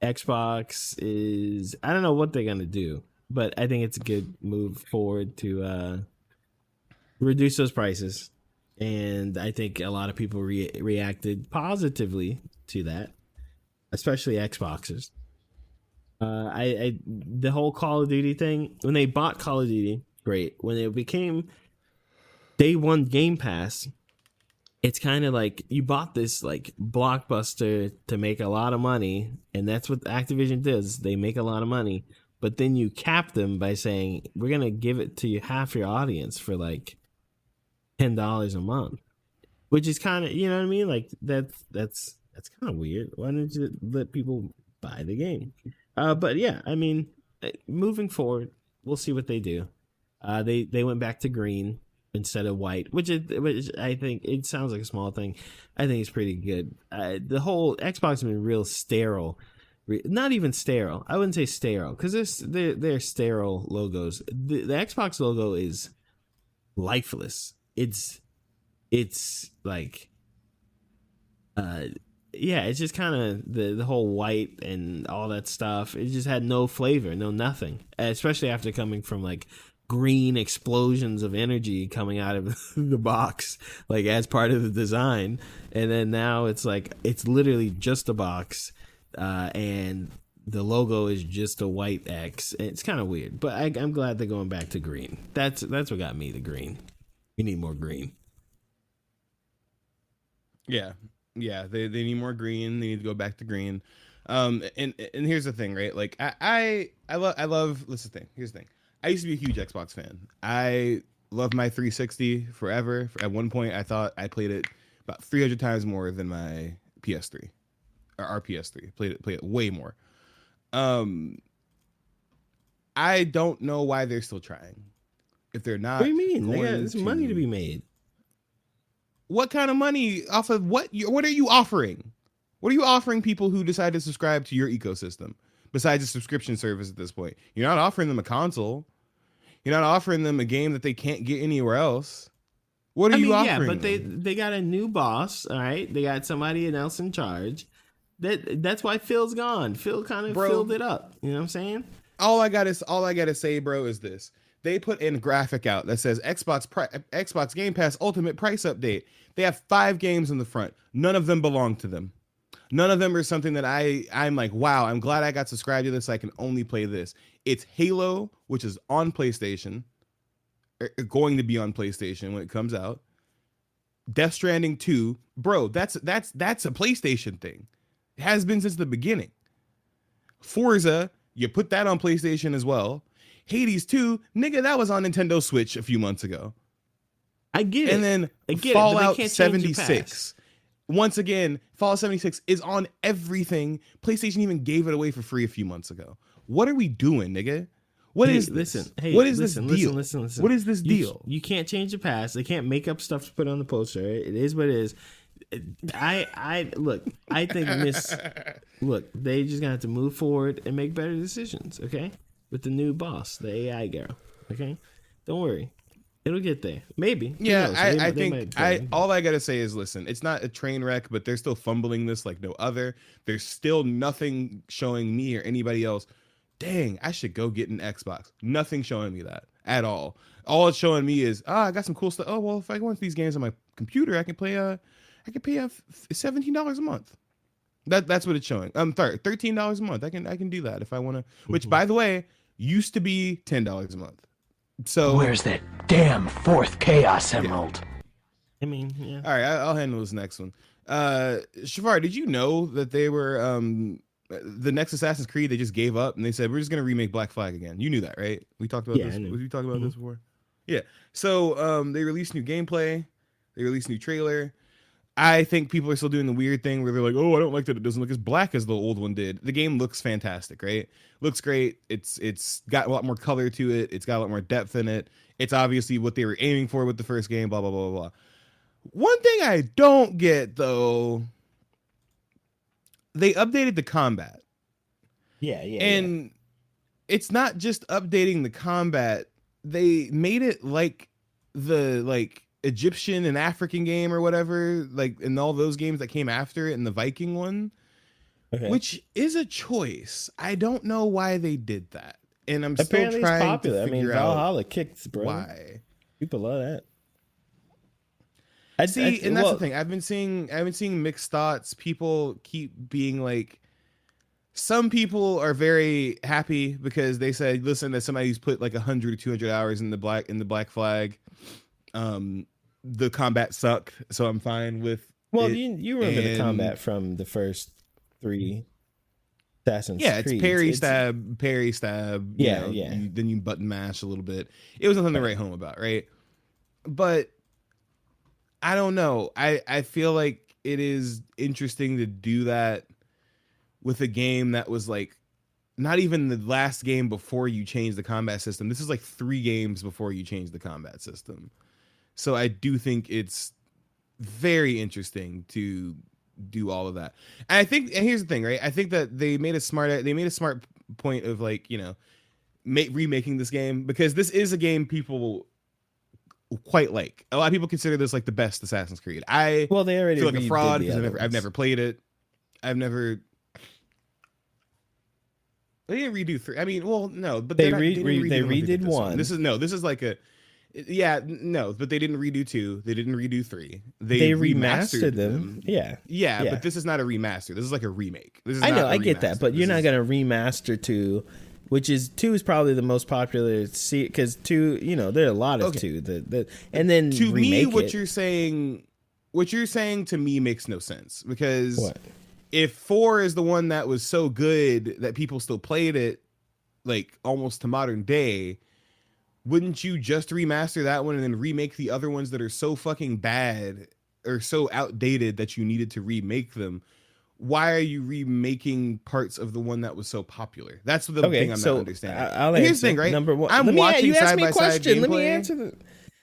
Xbox is, I don't know what they're going to do, but I think it's a good move forward to reduce those prices. And I think a lot of people reacted positively to that, especially Xboxers. The whole Call of Duty thing, when they bought Call of Duty, great. When it became Day 1 Game Pass, it's kind of like you bought this like blockbuster to make a lot of money, and that's what Activision does. They make a lot of money, but then you cap them by saying, we're going to give it to you, half your audience for like $10 a month, which is kind of, you know what I mean? Like that's kind of weird. Why don't you let people buy the game? But yeah, I mean, moving forward, we'll see what they do. They went back to green instead of white, which I think it sounds like a small thing. I think it's pretty good. The whole Xbox has been real sterile. Not even sterile. I wouldn't say sterile because they're sterile logos. The Xbox logo is lifeless. It's like yeah, it's just kind of the whole white and all that stuff. It just had no flavor, no nothing. Especially after coming from like green explosions of energy coming out of the box, like as part of the design. And then now it's like it's literally just a box, and the logo is just a white X. It's kind of weird, but I'm glad they're going back to green. That's what got me the green. We need more green. Yeah. Yeah, they need more green. They need to go back to green. And here's the thing, right? Like I love. Listen, here's the thing. I used to be a huge Xbox fan. I love my 360 forever. At one point, I thought I played it about 300 times more than my PS3 or our PS3. Played it way more. I don't know why they're still trying. If they're not, What do you mean? There's going money to be made. What kind of money off of what? What are you offering? What are you offering people who decide to subscribe to your ecosystem besides a subscription service at this point? You're not offering them a console. You're not offering them a game that they can't get anywhere else. What are you offering? Yeah, but them? they got a new boss. All right, they got somebody else in charge. That's why Phil's gone. Phil kind of filled it up. You know what I'm saying? All I gotta say, bro, is this. They put in a graphic out that says Xbox Game Pass Ultimate Price Update. They have 5 games in the front. None of them belong to them. None of them are something that I'm like, wow, I'm glad I got subscribed to this. I can only play this. It's Halo, which is on PlayStation, going to be on PlayStation when it comes out. Death Stranding 2, bro, that's a PlayStation thing. It has been since the beginning. Forza, you put that on PlayStation as well. Hades 2, nigga, that was on Nintendo Switch a few months ago. I get it. And then Fallout 76. Once again, Fallout 76 is on everything. PlayStation even gave it away for free a few months ago. What are we doing, nigga? What is this? What is this deal? Listen. What is this deal? You can't change the past. They can't make up stuff to put on the poster. It is what it is. I think they just gonna have to move forward and make better decisions, okay? With the new boss, the AI girl. Okay? Don't worry. It'll get there. Maybe. Yeah, I think all I gotta say is, listen, it's not a train wreck, but they're still fumbling this like no other. There's still nothing showing me or anybody else, dang, I should go get an Xbox. Nothing showing me that at all. All it's showing me is, I got some cool stuff. Oh, well, if I want these games on my computer, I can pay $17 a month. That's what it's showing. I'm sorry, $13 a month. I can do that if I want to. Which, by the way, used to be $10 a month. So where's that damn 4th Chaos Emerald? I mean, yeah. All right, I'll handle this next one. Shavar, did you know that they were the next Assassin's Creed? They just gave up and they said we're just gonna remake Black Flag again. You knew that, right? We talked about this. We talked about this before. Yeah. So they released new gameplay. They released new trailer. I think people are still doing the weird thing where they're like, oh, I don't like that it doesn't look as black as the old one did. The game looks fantastic, right? Looks great. It's got a lot more color to it. It's got a lot more depth in it. It's obviously what they were aiming for with the first game, blah, blah, blah, blah, blah. One thing I don't get, though, they updated the combat. Yeah. And it's not just updating the combat. They made it like the Egyptian and African game or whatever, like in all those games that came after it and the Viking one, which is a choice. I don't know why they did that. And I'm apparently still trying it's popular. to figure Valhalla kicks, bro. Why? People love that. That's the thing. I've been seeing mixed thoughts. People keep being like, some people are very happy because they said, listen, that somebody's put like 100 or 200 hours in the Black Flag. The combat sucked, so I'm fine with you remember the combat from the first 3 Assassin's Creed. It's parry stab. Yeah. Then you button mash a little bit. It was nothing to write home about, right? But I don't know. I feel like it is interesting to do that with a game that was like not even the last game before you change the combat system. This is like 3 games before you change the combat system. So I do think it's very interesting to do all of that. And here's the thing, right? I think that they made a smart point of like, remaking this game, because this is a game people quite like. A lot of people consider this like the best Assassin's Creed. They already feel like a fraud because the I've never played it. I've never. They didn't redo 3. I mean, well, no, but They they redid 1. This is like a. Yeah, no, but they didn't redo 2. They didn't redo 3. They remastered them. Yeah, but this is not a remaster. This is like a remake. This is I know, not a I get that, but you're not gonna remaster 2, which is 2 is probably the most popular. See, because 2, you know, there are a lot of 2. And then to me, remake what you're saying to me makes no sense, because What? if 4 is the one that was so good that people still played it, like almost to modern day, wouldn't you just remaster that one and then remake the other ones that are so fucking bad or so outdated that you needed to remake them? Why are you remaking parts of the one that was so popular? That's the thing I'm not understanding. I'll Here's the thing, right? Number 1, I'm watching side by side gameplay. Let me answer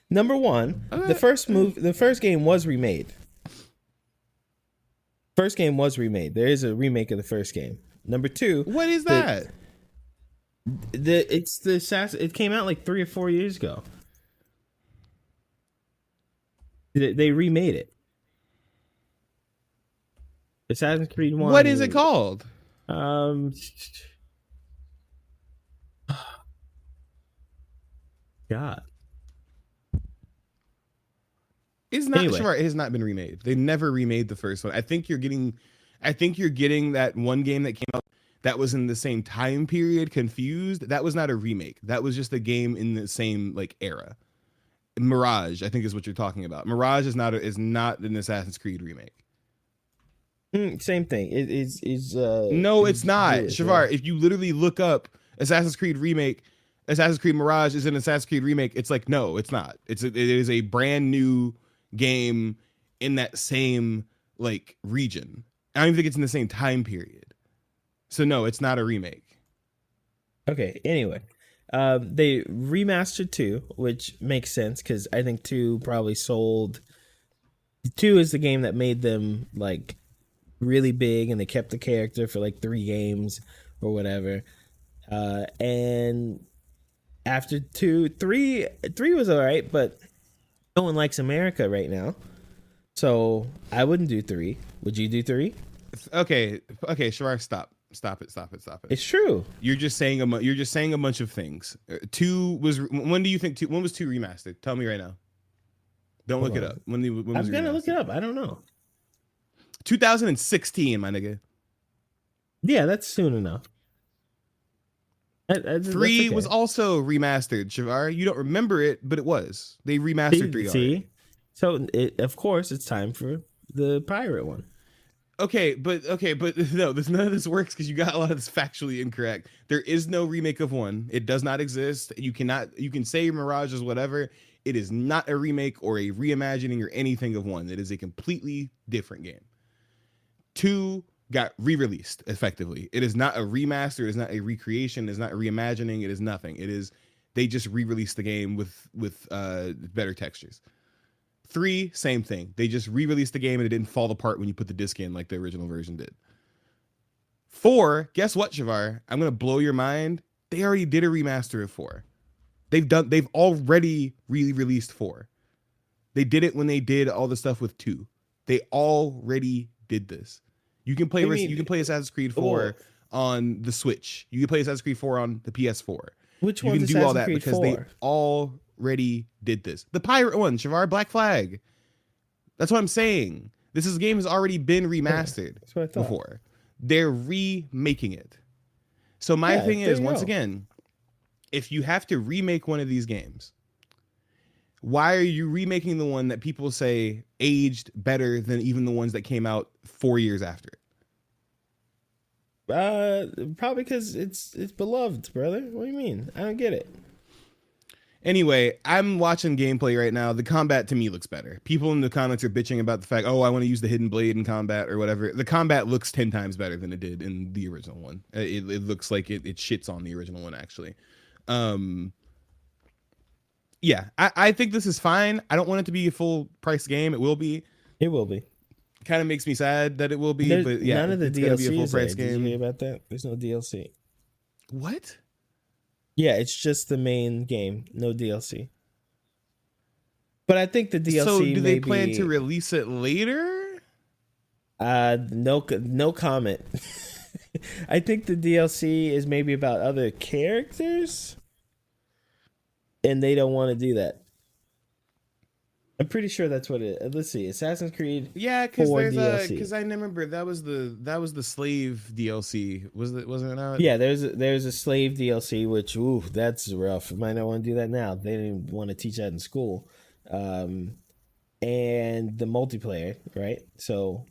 number 1. The first game was remade. First game was remade. There is a remake of the first game. Number 2. What is that? It came out like 3 or 4 years ago. They remade it. Assassin's Creed 1. What is it called? God. It's not Anyway. sure. It has not been remade. They never remade the first one. I think you're getting that one game that came out that was in the same time period confused. That was not a remake. That was just a game in the same like era. Mirage, I think, is what you're talking about. Mirage is not an Assassin's Creed remake. Same thing. No, it's not. Shavar, if you literally look up Assassin's Creed remake, Assassin's Creed Mirage is an Assassin's Creed remake, it's like, no, it's not. It is a brand new game in that same like region. I don't even think it's in the same time period. So no, it's not a remake. Okay, anyway. They remastered 2, which makes sense because I think 2 probably sold. 2 is the game that made them like really big, and they kept the character for like 3 games or whatever. And after 3 was all right, but no one likes America right now. So I wouldn't do 3. Would you do 3? Okay, Shavar, stop it. It's true. You're just saying a bunch of things. 2 was, when do you think 2? When was 2 remastered? Tell me right now. Don't look it up. When was I'm gonna look it up. I don't know. 2016, my nigga. Yeah, that's soon enough. 3 was also remastered, Shavar. You don't remember it, but it was. They remastered 3 already. So of course it's time for the pirate one. Okay, but no, none of this works because you got a lot of this factually incorrect. There is no remake of 1. It does not exist. You can say Mirage is whatever. It is not a remake or a reimagining or anything of 1. It is a completely different game. 2 got re-released effectively. It is not a remaster. It is not a recreation. It is not a reimagining. It is nothing. It is, they just re-released the game with better textures. 3, same thing. They just re-released the game and it didn't fall apart when you put the disc in like the original version did. 4, guess what, Shavar? I'm gonna blow your mind. They already did a remaster of 4. They've already re-released 4. They did it when they did all the stuff with 2. They already did this. You can play Assassin's Creed 4 on the Switch. You can play Assassin's Creed 4 on the PS4. Which you one? can do all that because they already did this. The pirate one, Shavar, Black Flag. That's what I'm saying. This game has already been remastered before. They're remaking it. So my thing is, once again, if you have to remake one of these games, why are you remaking the one that people say aged better than even the ones that came out 4 years after it? Probably because it's beloved, brother. What do you mean? I don't get it. Anyway, I'm watching gameplay right now. The combat to me looks better. People in the comments are bitching about the fact, oh, I want to use the hidden blade in combat or whatever. The combat looks 10 times better than it did in the original one. It looks like it shits on the original one, actually. Yeah, I think this is fine. I don't want it to be a full price game. It will be. It will be. Kind of makes me sad that it will be, but yeah, none of the it's DLC gonna be a full price game. Did game. you hear about that? There's no DLC. What? Yeah, it's just the main game, no DLC. But I think the DLC. So, do they plan to release it later? No comment. I think the DLC is maybe about other characters, and they don't want to do that. I'm pretty sure that's what it. Let's see, Assassin's Creed. Yeah, because 4 there's DLC. because I remember that was the slave DLC. Wasn't it not? Yeah, there's a slave DLC, which that's rough. Might not want to do that now. They didn't want to teach that in school. And the multiplayer, right? So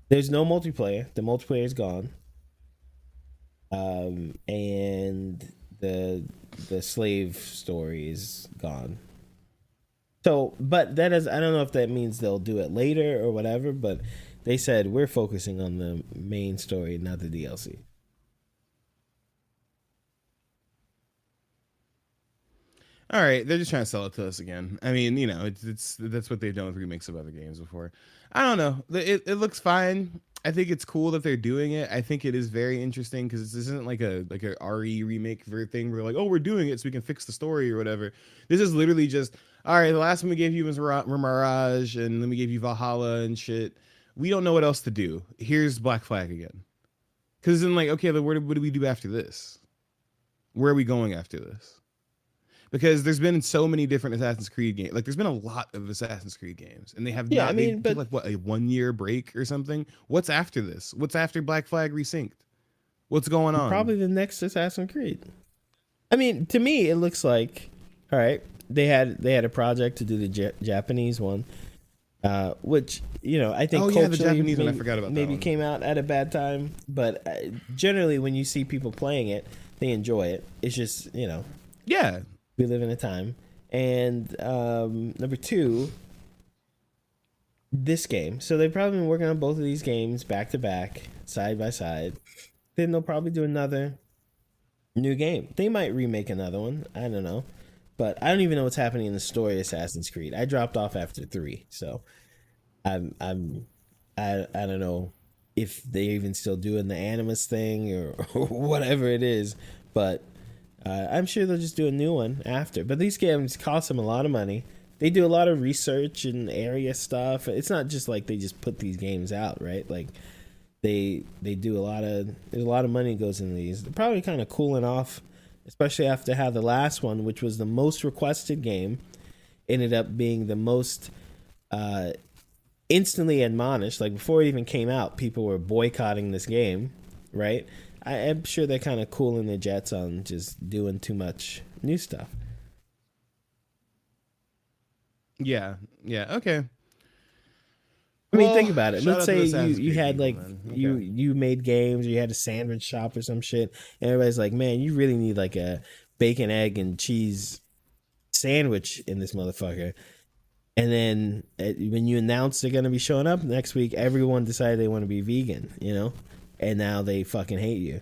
there's no multiplayer. The multiplayer is gone. And the slave story is gone. So, but that is, I don't know if that means they'll do it later or whatever, but they said we're focusing on the main story, not the DLC. All right, they're just trying to sell it to us again. I mean, you know, it's that's what they've done with remakes of other games before. I don't know. It looks fine. I think it's cool that they're doing it. I think it is very interesting because this isn't like a RE remake thing. We're like, oh, we're doing it so we can fix the story or whatever. This is literally just, all right, the last one we gave you was Mirage, and then we gave you Valhalla and shit. We don't know what else to do. Here's Black Flag again. Because then, like, okay, what do we do after this? Where are we going after this? Because there's been so many different Assassin's Creed games. Like, there's been a lot of Assassin's Creed games, and they have Yeah, I mean, they but took, like, what, a 1 year break or something. What's after this? What's after Black Flag Resynced? What's going on? probably the next Assassin's Creed. I mean, to me, it looks like, all right, they had a project to do the Japanese one, which, you know, I think the Japanese one, I forgot about that maybe one. came out at a bad time, but generally when you see people playing it, they enjoy it. It's just, you know, Yeah. we live in a time. And number two, this game. So they've probably been working on both of these games back to back, side by side. Then they'll probably do another new game. They might remake another one. I don't know. But I don't even know what's happening in the story of Assassin's Creed. I dropped off after 3, so I don't know if they're even still doing the Animus thing or whatever it is. But I'm sure they'll just do a new one after. But these games cost them a lot of money. They do a lot of research and area stuff. It's not just like they just put these games out, right? Like they do there's a lot of money goes into these. They're probably kind of cooling off, especially after how the last one, which was the most requested game, ended up being the most instantly admonished. Like before it even came out, people were boycotting this game, right? I'm sure they're kind of cooling their jets on just doing too much new stuff. Yeah. Okay. I mean, think about it. shout Let's out to say the Assassin's you Creed had people, like man. Okay. you made games, or you had a sandwich shop or some shit, and everybody's like, "Man, you really need like a bacon, egg, and cheese sandwich in this motherfucker." And then when you announce they're gonna be showing up next week, everyone decided they want to be vegan, you know, and now they fucking hate you.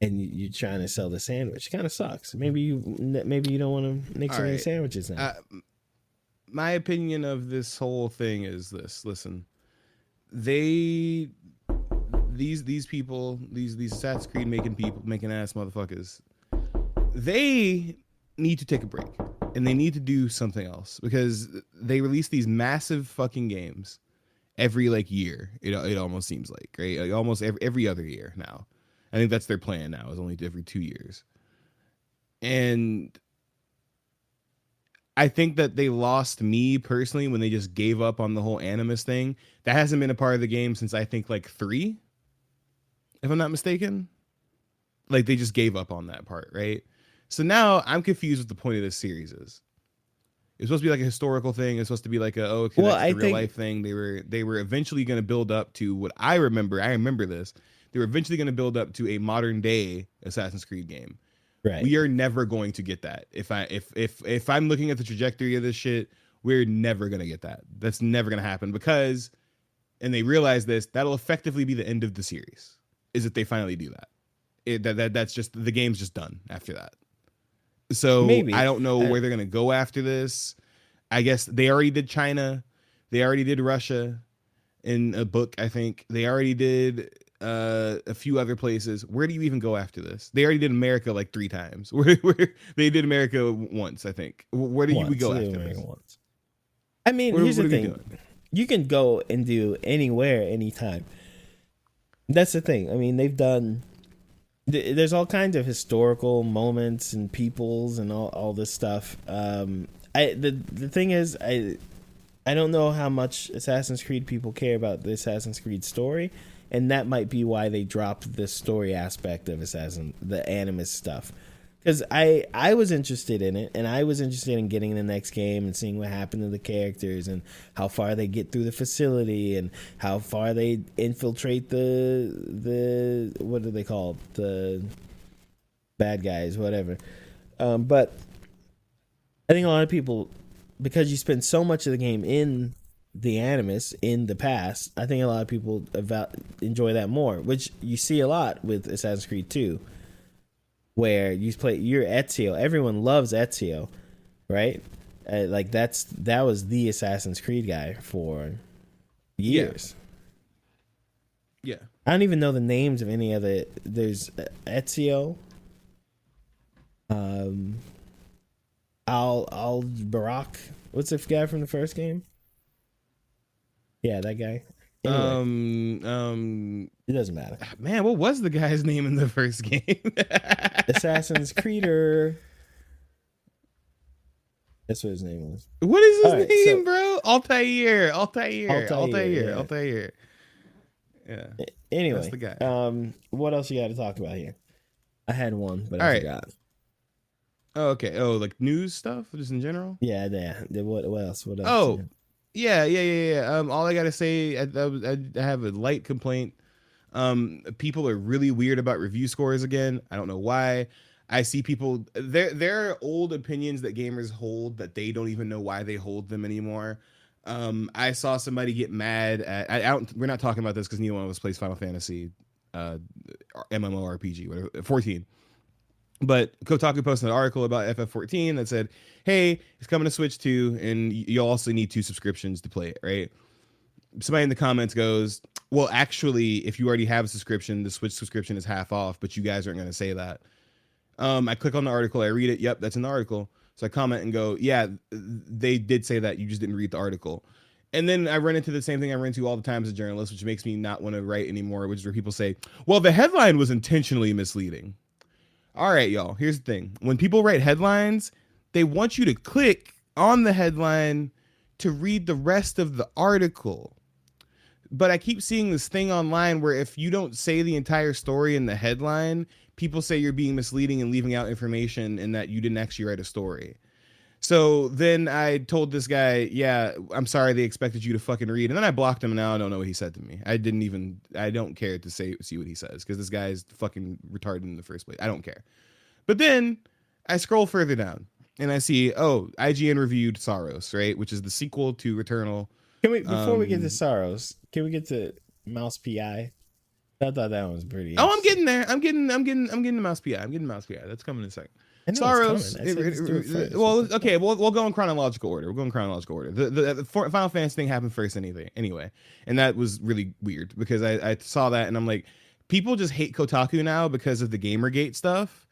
And you're trying to sell the sandwich. Kind of sucks. Maybe you don't want to make so many sandwiches now. My opinion of this whole thing is this. Listen, these people, these Assassin's Creed making ass motherfuckers, they need to take a break and they need to do something else because they release these massive fucking games every like year. It almost seems like, right? Like almost every other year now. I think that's their plan now, is only every 2 years. And I think that they lost me personally when they just gave up on the whole Animus thing. That hasn't been a part of the game since I think like 3, if I'm not mistaken. Like they just gave up on that part, right? So now I'm confused what the point of this series is. It's supposed to be like a historical thing. It's supposed to be like that's a real life thing. They were eventually going to build up to what I remember. I remember this. They were eventually going to build up to a modern day Assassin's Creed game. Right. We are never going to get that. If I'm looking at the trajectory of this shit, we're never going to get that. That's never going to happen because, and they realize this, that'll effectively be the end of the series. Is if they finally do that. That's just, the game's just done after that. So Maybe. I don't know where they're going to go after this. I guess they already did China. They already did Russia in a book, I think. They already did a few other places. Where do you even go after this? They already did America like 3 times. Where they did America once, I think. Where do we go after this? I mean, here's the thing. you can go and do anywhere, anytime. That's the thing. I mean, they've done. There's all kinds of historical moments and peoples and all this stuff. The thing is, I don't know how much Assassin's Creed people care about the Assassin's Creed story, and that might be why they dropped the story aspect of the Animus stuff. Because I was interested in it, and I was interested in getting the next game and seeing what happened to the characters and how far they get through the facility and how far they infiltrate the what are they called? The bad guys, whatever. But I think a lot of people, because you spend so much of the game in the Animus in the past, I think a lot of people enjoy that more, which you see a lot with Assassin's Creed 2. Where you're Ezio. Everyone loves Ezio, right? Like that was the Assassin's Creed guy for years. Yeah. I don't even know the names of any other. There's Ezio. Al Barak. What's the guy from the first game? Yeah, that guy. Anyway, it doesn't matter. Man, what was the guy's name in the first game? Assassin's Creeder. That's what his name was. What is his name, bro? Altair. Yeah. Anyway, that's the guy. What else you got to talk about here? I had one, but I forgot. Oh, okay. Oh, like news stuff, just in general. Yeah. What else? What else? Oh, yeah. All I gotta say, I have a light complaint. People are really weird about review scores again. I don't know why. I see people, there are old opinions that gamers hold that they don't even know why they hold them anymore. I saw somebody get mad at, we're not talking about this because neither one of us plays Final Fantasy MMORPG, whatever, 14. But Kotaku posted an article about FF14 that said, hey, it's coming to Switch 2, and you also need 2 subscriptions to play it, right? Somebody in the comments goes, well, actually, if you already have a subscription, the Switch subscription is half off, but you guys aren't going to say that. I click on the article, I read it, yep, that's in the article. So I comment and go, yeah, they did say that, you just didn't read the article. And then I run into the same thing I run into all the time as a journalist, which makes me not want to write anymore, which is where people say, well, the headline was intentionally misleading. All right, y'all, here's the thing. When people write headlines, they want you to click on the headline to read the rest of the article. But I keep seeing this thing online where if you don't say the entire story in the headline, people say you're being misleading and leaving out information and that you didn't actually write a story. So then I told this guy, yeah, I'm sorry they expected you to fucking read. And then I blocked him, and now I don't know what he said to me. I don't care to see what he says because this guy's fucking retarded in the first place. I don't care. But then I scroll further down and I see, IGN reviewed Sorrows, right? Which is the sequel to Returnal. Can we, before we get to Sorrows, can we get to Mouse PI? I thought that one was pretty. Oh, I'm getting there. I'm getting the Mouse PI. I'm getting Mouse PI. That's coming in a second. Sorrows. Well, okay. We'll go in chronological order. The Final Fantasy thing happened first, anyway, and that was really weird because I saw that and I'm like, people just hate Kotaku now because of the Gamergate stuff,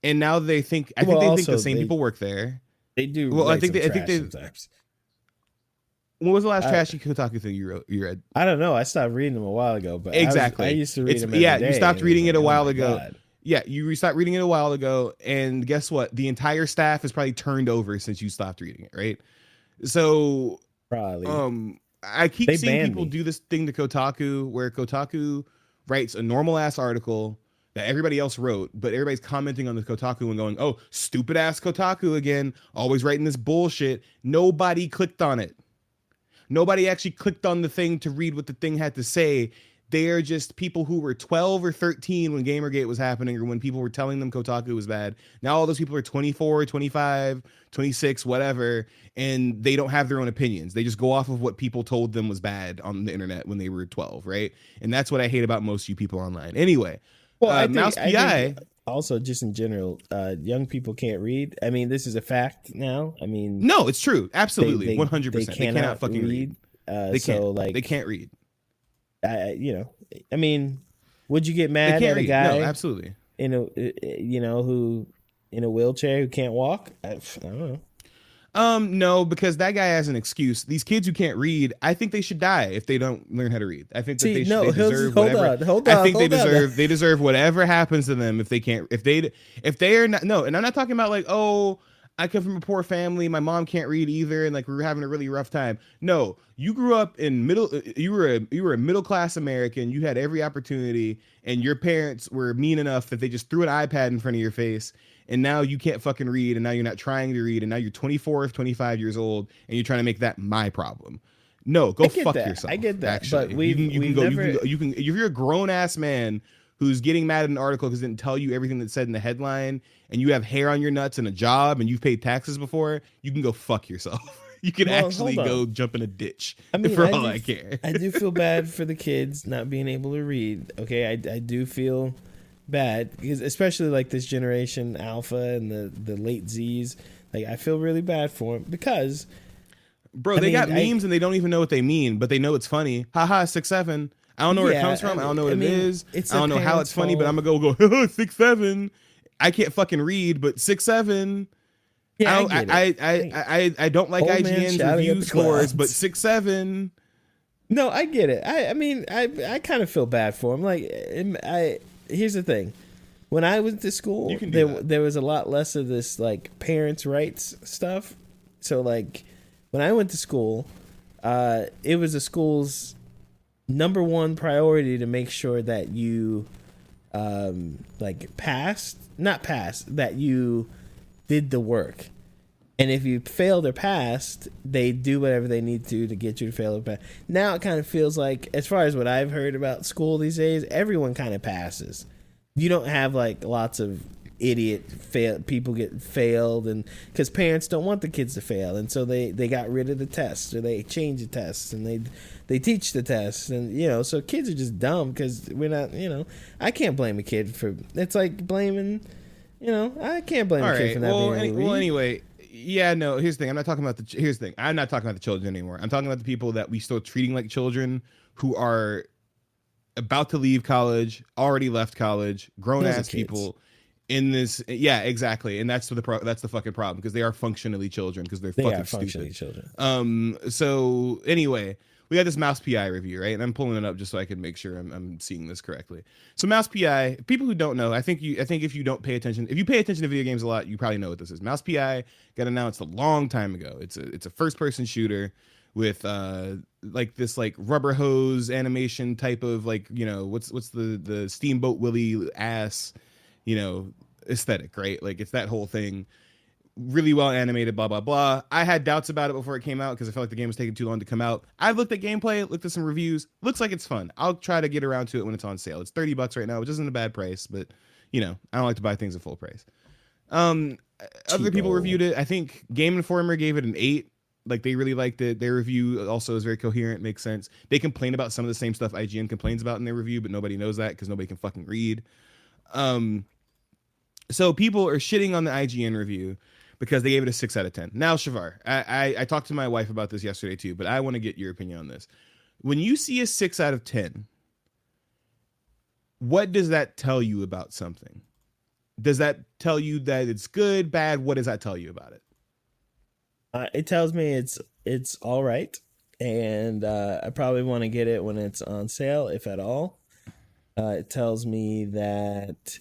and now they think they think the same people work there. They do. Well, I think they sometimes. When was the last trashy Kotaku thing you read? I don't know. I stopped reading them a while ago, but exactly. I used to read them every day. You stopped reading it a while ago. God. Yeah, you stopped reading it a while ago, and guess what? The entire staff has probably turned over since you stopped reading it, right? So probably. I keep seeing people do this thing to Kotaku where Kotaku writes a normal ass article that everybody else wrote, but everybody's commenting on the Kotaku and going, oh, stupid ass Kotaku again, always writing this bullshit. Nobody clicked on it. Nobody actually clicked on the thing to read what the thing had to say. They are just people who were 12 or 13 when Gamergate was happening or when people were telling them Kotaku was bad. Now all those people are 24, 25, 26, whatever, and they don't have their own opinions. They just go off of what people told them was bad on the internet when they were 12, right? And that's what I hate about most of you people online. Anyway, Mouse PI... Also, just in general, young people can't read. I mean, this is a fact now. I mean... No, it's true. Absolutely. 100%. They cannot fucking read. They can't read. I mean, would you get mad at a guy? No, absolutely. Who in a wheelchair who can't walk? I don't know. No, because that guy has an excuse. These kids who can't read, I think they should die if they don't learn how to read. I think that they deserve whatever. I think they deserve whatever happens to them if they can't. If they are not. No, and I'm not talking about like, oh, I come from a poor family, my mom can't read either, and like we were having a really rough time. No, you grew up in you were a middle class American. You had every opportunity, and your parents were mean enough that they just threw an iPad in front of your face. And now you can't fucking read, and now you're not trying to read, and now you're 24, 25 years old, and you're trying to make that my problem. No, go fuck yourself. I get that, actually. but you can if you're a grown ass man who's getting mad at an article because it didn't tell you everything that said in the headline, and you have hair on your nuts and a job, and you've paid taxes before, you can go fuck yourself. You can actually go jump in a ditch. I mean, for all I care. I do feel bad for the kids not being able to read. Okay, I do feel bad because especially like this generation Alpha and the late Z's, like I feel really bad for them because bro, they got memes and they don't even know what they mean, but they know it's funny. Haha, 6'7". I don't know where it comes from. I don't know what it is. I don't know how it's funny, but I'm gonna go 6'7". I can't fucking read, but 6'7". Yeah, I don't like IGN's review scores, but 6'7". No, I get it. I mean, I kind of feel bad for him. Like here's the thing. When I went to school, there was a lot less of this like parents' rights stuff. So like when I went to school, it was the school's number one priority to make sure that you that you did the work. And if you failed or passed, they do whatever they need to get you to fail or pass. Now it kind of feels like, as far as what I've heard about school these days, everyone kind of passes. You don't have like lots of people get failed, and because parents don't want the kids to fail, and so they got rid of the tests, or they change the tests, and they teach the tests, and so kids are just dumb because we're not. I can't blame a kid for. It's like blaming. I can't blame a kid for not being able to read. Well, anyway. Yeah, no, here's the thing. I'm not talking about the children anymore. I'm talking about the people that we still treating like children who are about to leave college, already left college, grown ass people in this. Yeah, exactly. And that's the fucking problem, because they are functionally children, because they're fucking stupid. Children. So anyway, we got this Mouse PI review, right? And I'm pulling it up just so I can make sure I'm seeing this correctly. So Mouse PI, people who don't know, I think if you don't pay attention, if you pay attention to video games a lot, you probably know what this is. Mouse PI got announced a long time ago. It's a first person shooter with like this like rubber hose animation type of like, what's the Steamboat Willie ass, aesthetic, right? Like it's that whole thing. Really well animated, blah, blah, blah. I had doubts about it before it came out because I felt like the game was taking too long to come out. I've looked at gameplay, looked at some reviews. Looks like it's fun. I'll try to get around to it when it's on sale. It's $30 right now, which isn't a bad price, but I don't like to buy things at full price. Other people reviewed it. I think Game Informer gave it an 8. Like they really liked it. Their review also is very coherent, makes sense. They complain about some of the same stuff IGN complains about in their review, but nobody knows that because nobody can fucking read. So people are shitting on the IGN review because they gave it a 6 out of 10. Now, Shavar, I talked to my wife about this yesterday too, but I want to get your opinion on this. When you see a 6 out of 10, what does that tell you about something? Does that tell you that it's good, bad? What does that tell you about it? It tells me it's all right, and I probably want to get it when it's on sale, if at all. It tells me that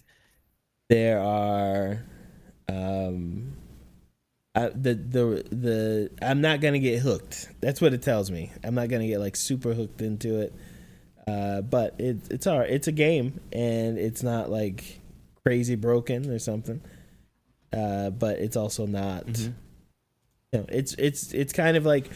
there are I'm not gonna get hooked. That's what it tells me. I'm not gonna get like super hooked into it. But it's all right. It's a game, and it's not like crazy broken or something. But it's also not. Mm-hmm. It's kind of like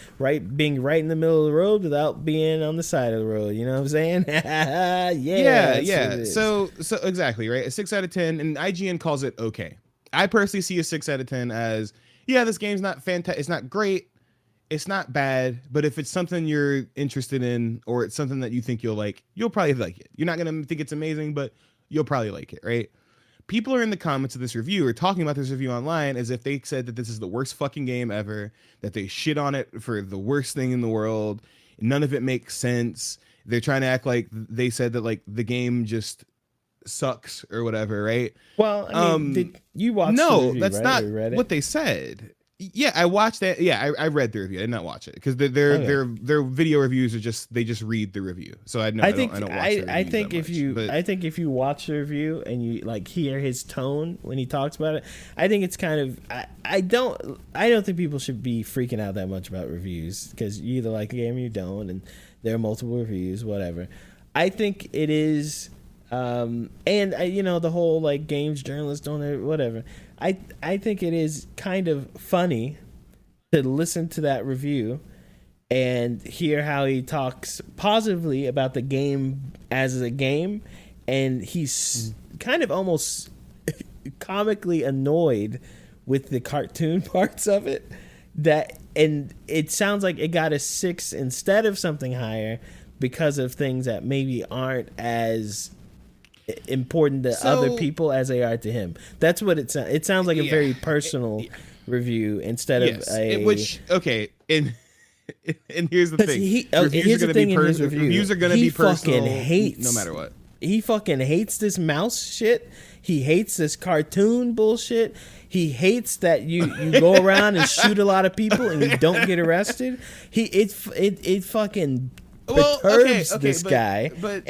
being right in the middle of the road without being on the side of the road. You know what I'm saying? yeah. So exactly, right. A 6 out of 10, and IGN calls it okay. I personally see a 6 out of 10 as, this game's not fantastic. It's not great. It's not bad. But if it's something you're interested in, or it's something that you think you'll like, you'll probably like it. You're not going to think it's amazing, but you'll probably like it, right? People are in the comments of this review or talking about this review online as if they said that this is the worst fucking game ever, that they shit on it for the worst thing in the world. None of it makes sense. They're trying to act like they said that like the game just sucks or whatever, right? Well, I mean, did you watch the review, that's right? not what they said. Yeah, I watched that. Yeah, I read the review. I did not watch it because their video reviews are just they just read the review. So I don't watch the reviews I think that if much, you but I think if you watch the review and you like hear his tone when he talks about it, I think it's kind of I don't think people should be freaking out that much about reviews because you either like a game or you don't, and there are multiple reviews, whatever. I think it is, and the whole like games journalists don't whatever. I think it is kind of funny to listen to that review and hear how he talks positively about the game as a game, and he's kind of almost comically annoyed with the cartoon parts of it. And it sounds like it got a 6 instead of something higher because of things that maybe aren't as important to other people as they are to him. That's what it sounds. It sounds like a very personal review instead of and here's the thing. Reviews are going to be personal no matter what. He fucking hates this mouse shit. He hates this cartoon bullshit. He hates that you go around and shoot a lot of people and you don't get arrested. It fucking perturbs this guy. But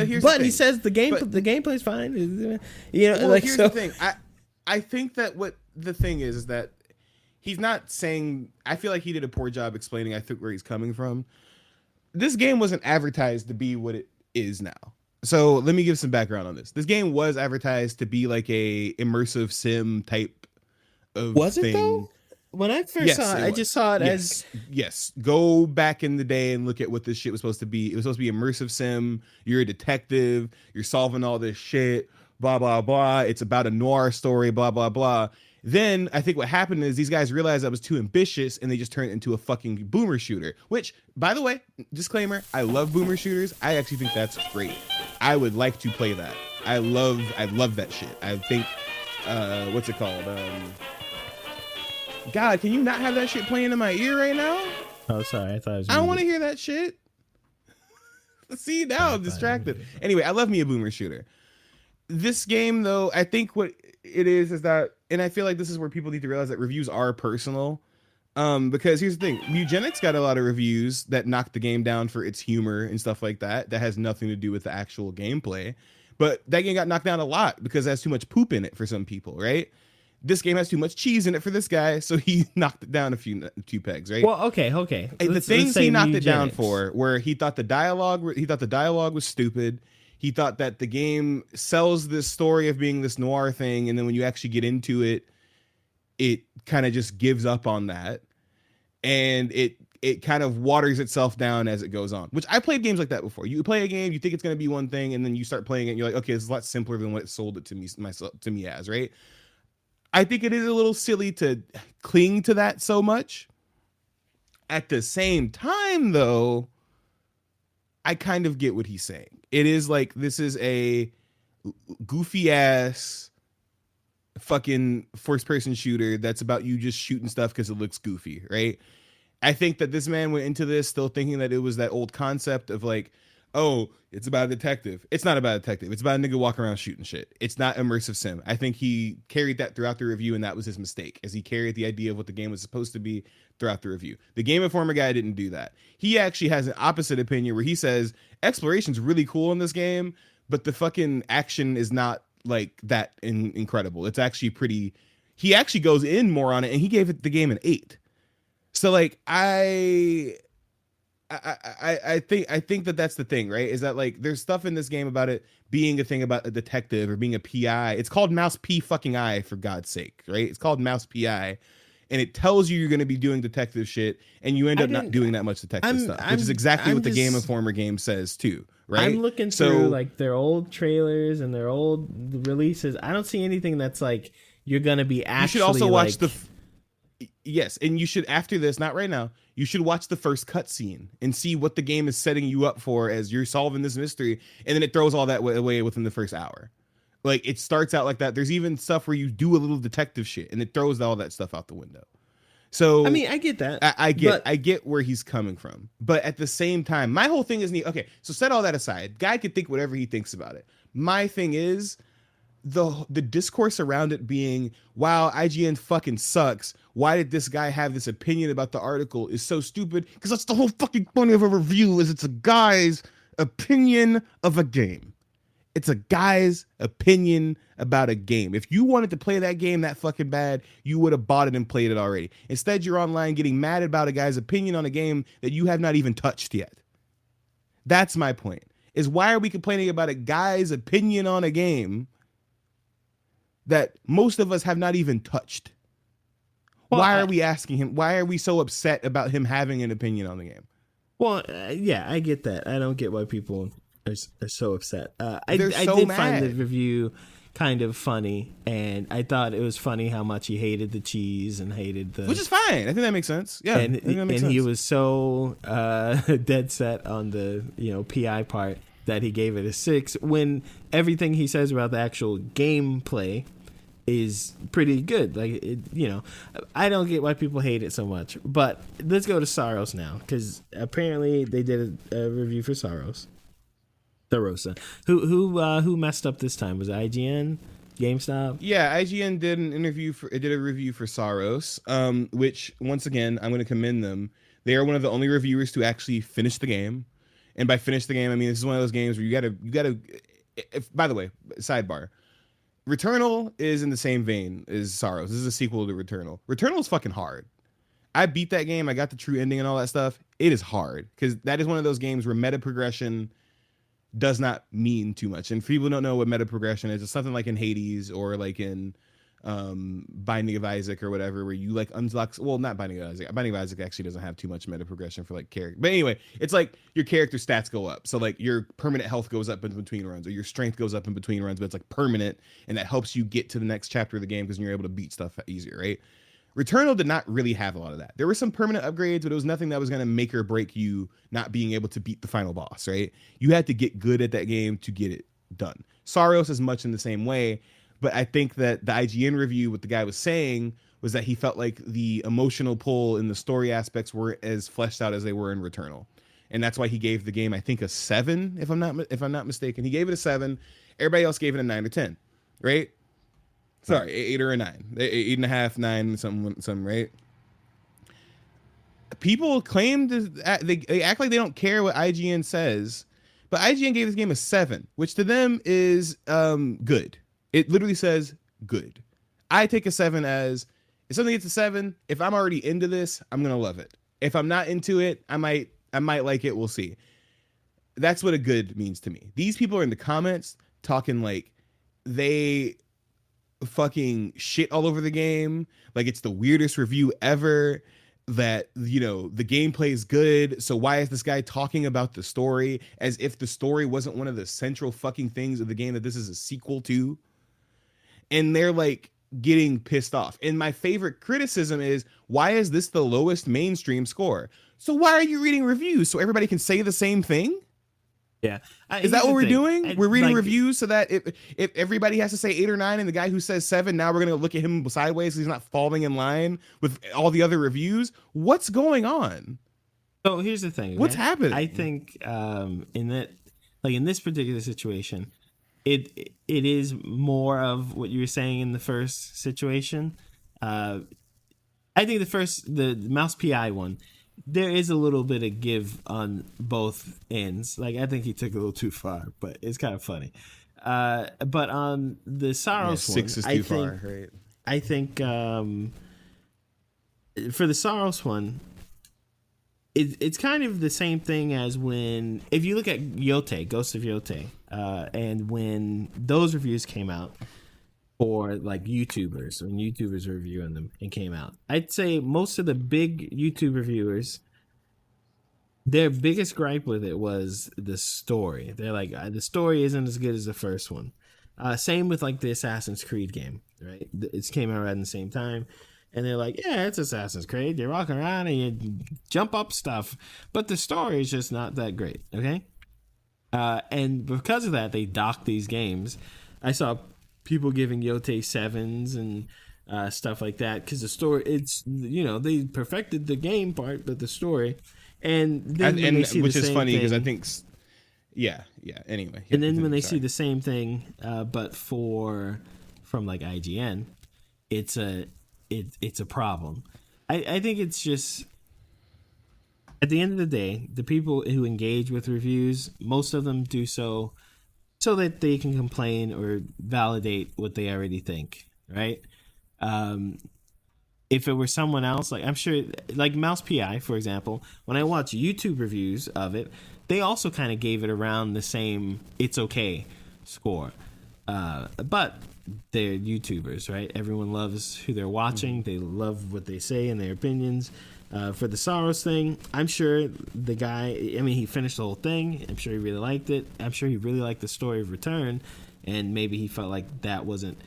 he says the gameplay's fine. Here's the thing. I think that what the thing is that he's not saying. I feel like he did a poor job explaining. I think where he's coming from. This game wasn't advertised to be what it is now. So let me give some background on this. This game was advertised to be like a immersive sim type of was thing. It though? When I first saw it, I just saw it as... Yes. Go back in the day and look at what this shit was supposed to be. It was supposed to be immersive sim. You're a detective. You're solving all this shit. Blah, blah, blah. It's about a noir story. Blah, blah, blah. Then I think what happened is these guys realized that was too ambitious and they just turned it into a fucking boomer shooter. Which, by the way, disclaimer, I love boomer shooters. I actually think that's great. I would like to play that. I love that shit. I think, what's it called? God, can you not have that shit playing in my ear right now? Oh, sorry. I thought it was I don't want to hear that shit. See, now I'm distracted. Anyway, I love me a boomer shooter. This game, though, I think what it is that, and I feel like this is where people need to realize that reviews are personal. Because here's the thing. Eugenics got a lot of reviews that knocked the game down for its humor and stuff like that. That has nothing to do with the actual gameplay. But that game got knocked down a lot because it has too much poop in it for some people, right? This game has too much cheese in it for this guy, so he knocked it down a few pegs, right? Well, okay. The things he knocked it down for, where he thought the dialogue was stupid. He thought that the game sells this story of being this noir thing, and then when you actually get into it, it kind of just gives up on that, and it kind of waters itself down as it goes on. Which I played games like that before. You play a game, you think it's going to be one thing, and then you start playing it, and you're like, okay, it's a lot simpler than what it sold it to me as, right? I think it is a little silly to cling to that so much. At the same time, though, I kind of get what he's saying. It is like, this is a goofy ass fucking first person shooter that's about you just shooting stuff because it looks goofy, right? I think that this man went into this still thinking that it was that old concept of like, oh, it's about a detective. It's not about a detective. It's about a nigga walking around shooting shit. It's not immersive sim. I think he carried that throughout the review, and that was his mistake, as he carried the idea of what the game was supposed to be throughout the review. The Game Informer guy didn't do that. He actually has an opposite opinion where he says exploration's really cool in this game, but the fucking action is not like that incredible. It's actually pretty... He actually goes in more on it, and he gave the game an 8. So like I think that that's the thing, right? Is that like there's stuff in this game about it being a thing about a detective or being a PI. It's called Mouse P fucking I, for God's sake, right? It's called Mouse PI, and it tells you you're going to be doing detective shit, and you end up not doing that much detective stuff, which is exactly what the Game Informer game says too, right? I'm looking through like their old trailers and their old releases. I don't see anything that's like you're going to be actually. You should also watch Yes, and you should, after this, not right now, you should watch the first cutscene and see what the game is setting you up for as you're solving this mystery, and then it throws all that away within the first hour. Like, it starts out like that. There's even stuff where you do a little detective shit, and it throws all that stuff out the window. So, I mean, I get that. I get where he's coming from. But at the same time, my whole thing is, okay, so set all that aside. Guy can think whatever he thinks about it. My thing is, the discourse around it being, wow, IGN fucking sucks. Why did this guy have this opinion about the article is so stupid? Because that's the whole fucking point of a review, is it's a guy's opinion of a game. It's a guy's opinion about a game. If you wanted to play that game that fucking bad, you would have bought it and played it already. Instead, you're online getting mad about a guy's opinion on a game that you have not even touched yet. That's my point. Is why are we complaining about a guy's opinion on a game that most of us have not even touched? Well, why are we asking him? Why are we so upset about him having an opinion on the game? Well, yeah, I get that. I don't get why people are so upset. I did mad. find the review kind of funny, and I thought it was funny how much he hated the cheese and hated the... Which is fine. I think that makes sense. Yeah, and, I think that makes and sense. he was so dead set on the PI part that he gave it a 6, when everything he says about the actual gameplay is pretty good. Like, I don't get why people hate it so much. But let's go to Saros now, because apparently they did a review for Saros. Sarosa. Who messed up this time? Was it IGN? GameStop? Yeah, IGN did a review for Saros, which once again I'm going to commend them. They are one of the only reviewers to actually finish the game, and by finish the game I mean this is one of those games where you gotta. By the way, sidebar. Returnal is in the same vein as Saros. This is a sequel to Returnal. Returnal is fucking hard. I beat that game. I got the true ending and all that stuff. It is hard because that is one of those games where meta progression does not mean too much. And for people who don't know what meta progression is, it's something like in Hades or like in Binding of Isaac or whatever, where you like unlock, well, not Binding of Isaac. Binding of Isaac actually doesn't have too much meta progression for like character. But anyway, it's like your character stats go up. So like your permanent health goes up in between runs, or your strength goes up in between runs, but it's like permanent, and that helps you get to the next chapter of the game because you're able to beat stuff easier, right? Returnal did not really have a lot of that. There were some permanent upgrades, but it was nothing that was going to make or break you not being able to beat the final boss, right? You had to get good at that game to get it done. Saros is much in the same way, but I think that the IGN review, what the guy was saying was that he felt like the emotional pull and the story aspects were as fleshed out as they were in Returnal. And that's why he gave the game, I think, a 7, if I'm not mistaken. He gave it a 7. Everybody else gave it a 9 or 10, right? Sorry, 8 or a 9, 8.5, 9, something, right? People claim they act like they don't care what IGN says, but IGN gave this game a 7, which to them is good. It literally says good. I take a 7 as if something gets a 7. If I'm already into this, I'm gonna love it. If I'm not into it, I might like it. We'll see. That's what a good means to me. These people are in the comments talking like they fucking shit all over the game, like it's the weirdest review ever, that the gameplay is good, so why is this guy talking about the story as if the story wasn't one of the central fucking things of the game that this is a sequel to? And they're like getting pissed off. And my favorite criticism is, why is this the lowest mainstream score? So why are you reading reviews so everybody can say the same thing? Yeah. Is that what we're doing? We're reading reviews so that if everybody has to say 8 or 9 and the guy who says 7, now we're going to look at him sideways because he's not falling in line with all the other reviews? What's going on? So here's the thing. What's happening? I think in this particular situation, it is more of what you were saying in the first situation. I think the Mouse PI one, there is a little bit of give on both ends. Like, I think he took it a little too far, but it's kind of funny. But on the Saros one, 6 is too far, right? I think for the Saros one, it's kind of the same thing as when, if you look at Yote, Ghost of Yote, and when those reviews came out for like YouTubers, when YouTubers were reviewing them and came out, I'd say most of the big YouTube reviewers, their biggest gripe with it was the story. They're like, the story isn't as good as the first one. Same with like the Assassin's Creed game, right? It came out right at the same time. And they're like, yeah, it's Assassin's Creed. You're walking around and you jump up stuff. But the story is just not that great, okay? And because of that, they docked these games. I saw people giving Yote 7s and stuff like that because the story, it's, they perfected the game part, but the story. And then which is funny because I think, yeah, Anyway, and then when they see the same thing, but from like IGN, it's a problem. I think it's just, at the end of the day, the people who engage with reviews, most of them do so that they can complain or validate what they already think, right? If it were someone else, like I'm sure, like Mouse PI, for example, when I watch YouTube reviews of it, they also kind of gave it around the same "it's okay" score. But they're YouTubers, right? Everyone loves who they're watching. They love what they say and their opinions. For the Soros thing, I'm sure the guy, I mean, he finished the whole thing. I'm sure he really liked it. I'm sure he really liked the story of Return, and maybe he felt like that wasn't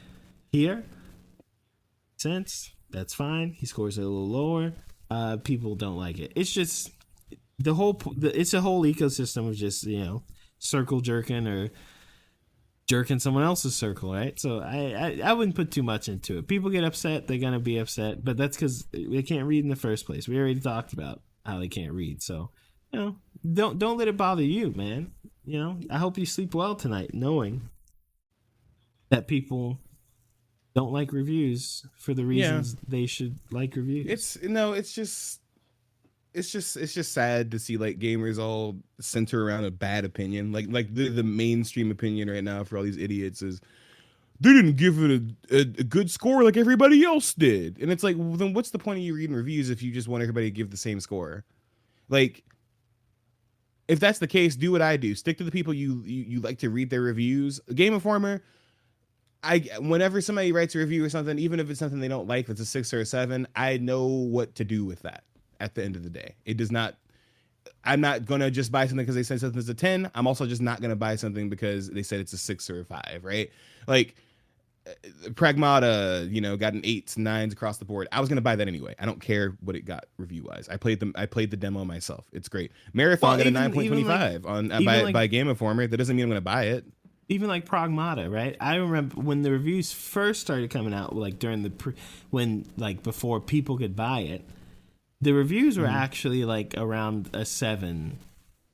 here. That's fine. He scores it a little lower. People don't like it. It's just it's a whole ecosystem of just, circle jerking or jerking someone else's circle, right? So I wouldn't put too much into it. People get upset, they're gonna be upset, but that's because they can't read in the first place. We already talked about how they can't read, so don't let it bother you, man. I hope you sleep well tonight, knowing that people don't like reviews for the reasons they should like reviews. It's just sad to see like gamers all center around a bad opinion. Like the mainstream opinion right now for all these idiots is they didn't give it a good score like everybody else did. And it's like, well, then what's the point of you reading reviews if you just want everybody to give the same score? Like, if that's the case, do what I do. Stick to the people you like to read their reviews. Game Informer, whenever somebody writes a review or something, even if it's something they don't like, that's a 6 or a 7, I know what to do with that. At the end of the day, I'm not gonna just buy something because they said something's a 10. I'm also just not gonna buy something because they said it's a 6 or a 5, right? Like Pragmata, got an 8s, 9s across the board. I was gonna buy that anyway. I don't care what it got review wise. I played the demo myself. It's great. Marathon got a 9.25 by Game Informer. That doesn't mean I'm gonna buy it. Even like Pragmata, right? I remember when the reviews first started coming out, like during before people could buy it. The reviews were actually like around a 7,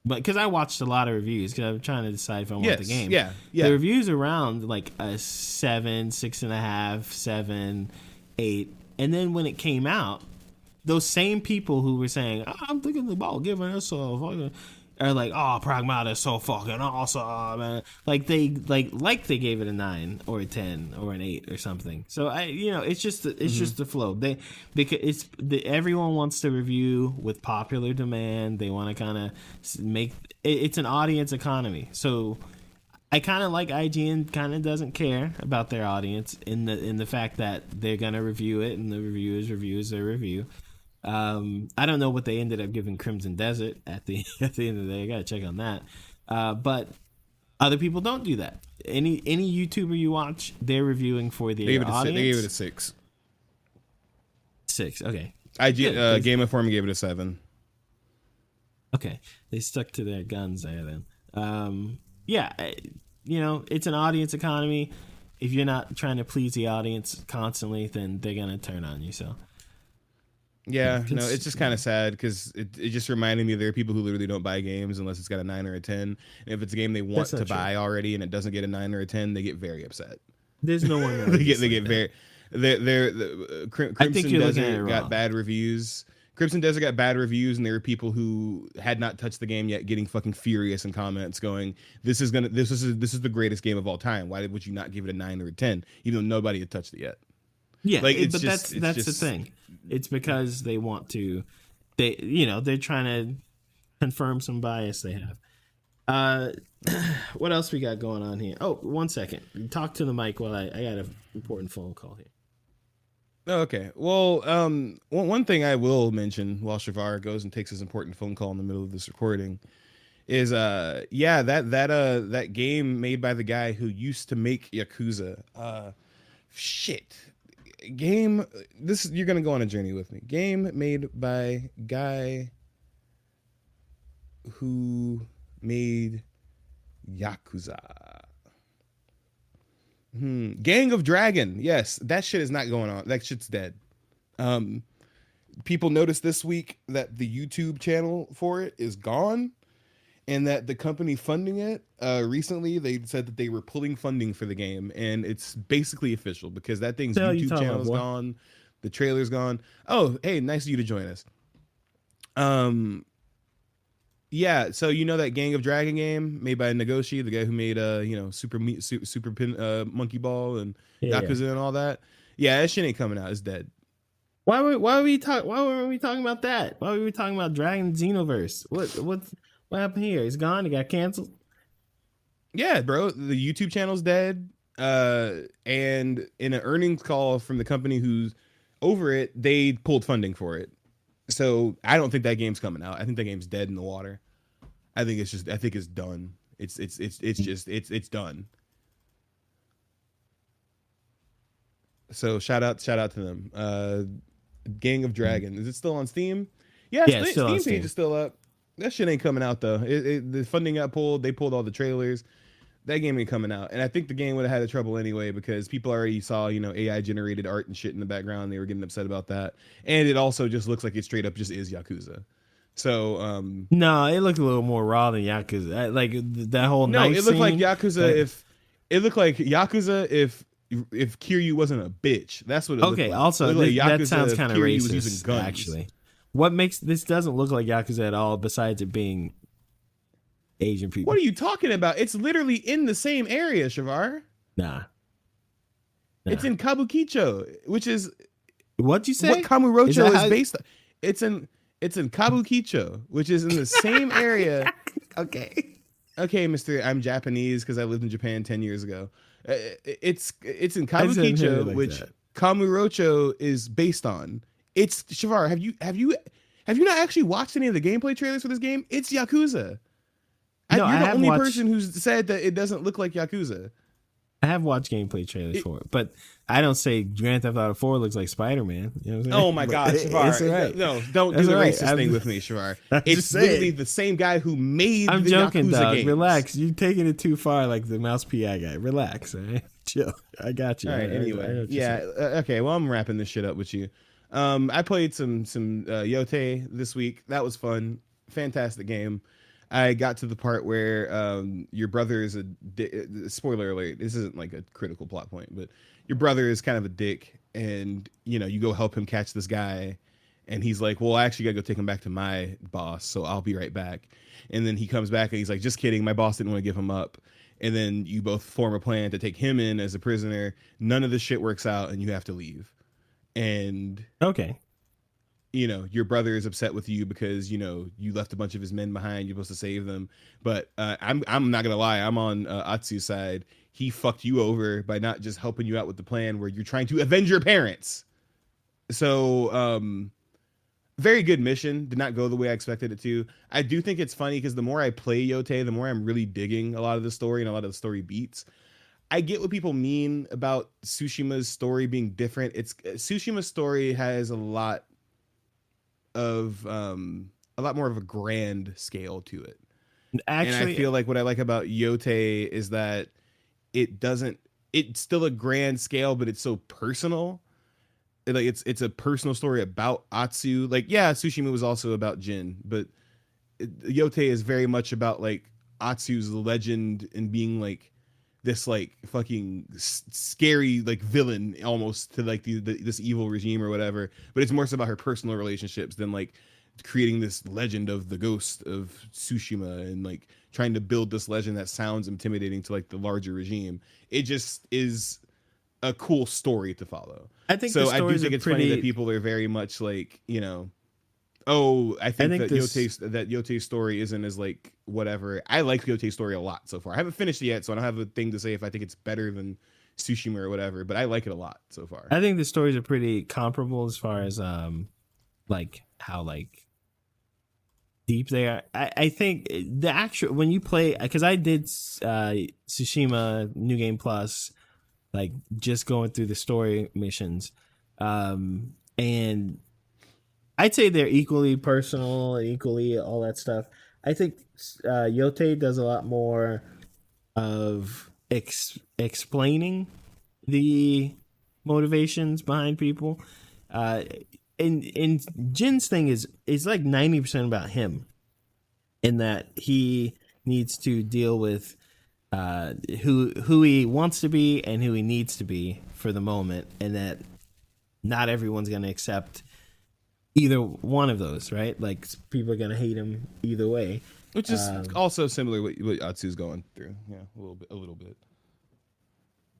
but because I watched a lot of reviews because I'm trying to decide if I want the game. Yeah. The reviews around like a 7, 6.5, 7, 8, and then when it came out, those same people who were saying, "I'm thinking about giving us a," are like, "Oh, Pragmata is so fucking awesome," man. Like they gave it a 9 or a 10 or an 8 or something. So it's just the flow. Because everyone wants to review with popular demand. They want to kind of make it's an audience economy. So I kind of like IGN kind of doesn't care about their audience in the fact that they're gonna review it and the review is their review. I don't know what they ended up giving Crimson Desert at the end of the day. I gotta check on that. But other people don't do that. Any YouTuber you watch, they're reviewing for the audience. They gave it a 6. 6, okay. Game Informer gave it a 7. Okay, they stuck to their guns there then. It's an audience economy. If you're not trying to please the audience constantly, then they're gonna turn on you. So. Yeah, no, it's just kind of sad because it just reminded me there are people who literally don't buy games unless it's got a 9 or a 10. And if it's a game they want to buy already and it doesn't get a 9 or a 10, they get very upset. There's no one. they get very. Crimson Desert got bad reviews. Crimson Desert got bad reviews, and there were people who had not touched the game yet getting fucking furious in comments, going, "This is the greatest game of all time. Why would you not give it a 9 or a 10, even though nobody had touched it yet?" Yeah, but that's the thing. It's because they want to. They're trying to confirm some bias they have. What else we got going on here? Oh, 1 second. Talk to the mic while I got an important phone call here. Okay. Well, one thing I will mention while Shavar goes and takes his important phone call in the middle of this recording is that game made by the guy who used to make Yakuza. You're gonna go on a journey with me. Game made by guy who made Yakuza. Gang of Dragon. Yes, that shit is not going on. That shit's dead. People noticed this week that the YouTube channel for it is gone, and that the company funding it recently they said that they were pulling funding for the game, and it's basically official because that thing's YouTube channel is gone, the trailer's gone. Oh, hey, nice of you to join us. Yeah, so you know that Gang of Dragon game made by Nagoshi, the guy who made Super Pin Monkey Ball and Yakuza and all that. Yeah, that shit ain't coming out. It's dead. Why were we talking about that? Why were we talking about Dragon Xenoverse? What happened here? It's gone. It got canceled. Yeah, bro, the YouTube channel's dead. And in an earnings call from the company who's over it, they pulled funding for it. So I don't think that game's coming out. I think that game's dead in the water. I think it's done. It's done. So shout out to them. Gang of Dragon. Is it still on Steam? Yeah, Steam page is still up. That shit ain't coming out though. The funding got pulled. They pulled all the trailers. That game ain't coming out. And I think the game would have had trouble anyway because people already saw, AI generated art and shit in the background. They were getting upset about that. And it also just looks like it straight up just is Yakuza. So no, it looked a little more raw than Yakuza. Like that whole knife it looked scene, like Yakuza if Kiryu wasn't a bitch. That's what it looked like. Also like that sounds kind of racist actually. What makes this doesn't look like Yakuza at all besides it being Asian people. What are you talking about? It's literally in the same area, Shavar. Nah. It's in Kabukicho, which is what'd you say? What Kamurocho is based on. It's in Kabukicho, which is in the same area. Okay, Mister. I'm Japanese because I lived in Japan 10 years ago. It's in Kabukicho, which Kamurocho is based on. It's Shavar. Have you not actually watched any of the gameplay trailers for this game? It's Yakuza. No, you're the only person who's said that it doesn't look like Yakuza. I have watched gameplay trailers for it, but I don't say Grand Theft Auto 4 looks like Spider-Man. You know what I'm saying? Oh my God, Shavar! Right. No, don't do the racist thing with me, Shavar. It's literally the same guy who made. I'm the joking, Yakuza dog. games. Relax. You're taking it too far, like the Mouse PI guy. Relax, all right? Chill. I got you. All right. Anyway, okay. Well, I'm wrapping this shit up with you. I played some Yote this week. That was fun. Fantastic game. I got to the part where your brother is spoiler alert, this isn't like a critical plot point, but your brother is kind of a dick, and you go help him catch this guy, and he's like, well, I actually gotta go take him back to my boss, so I'll be right back. And then he comes back and he's like, just kidding, my boss didn't want to give him up. And then you both form a plan to take him in as a prisoner. None of the shit works out and you have to leave. And okay, your brother is upset with you because you left a bunch of his men behind. You're supposed to save them, but I'm not gonna lie. I'm on Atsu's side. He fucked you over by not just helping you out with the plan where you're trying to avenge your parents. So very good mission. Did not go the way I expected it to. I do think it's funny because the more I play Yote, the more I'm really digging a lot of the story and a lot of the story beats. I get what people mean about Tsushima's story being different. Tsushima's story has a lot more of a grand scale to it. Actually, and I feel like what I like about Yote is that it's still a grand scale, but it's so personal. It's a personal story about Atsu. Tsushima was also about Jin, but Yote is very much about Atsu's legend and being this fucking scary villain almost to this evil regime or whatever, but it's more so about her personal relationships than creating this legend of the ghost of Tsushima and trying to build this legend that sounds intimidating to the larger regime. It just is a cool story to follow. I think so. I do think it's funny that people are very much I think that Yote's story isn't as whatever. I like Yote's story a lot so far. I haven't finished it yet, so I don't have a thing to say if I think it's better than Tsushima or whatever, but I like it a lot so far. I think the stories are pretty comparable as far as how deep they are. I think the actual when you play, because I did Tsushima New Game Plus, just going through the story missions, and I'd say they're equally personal and equally all that stuff. I think Yote does a lot more of explaining the motivations behind people. And Jin's thing is 90% about him, in that he needs to deal with who he wants to be and who he needs to be for the moment, and that not everyone's going to accept either one of those, right? Like, people are going to hate him either way. Which is also similar what Atsu's going through. Yeah, a little bit.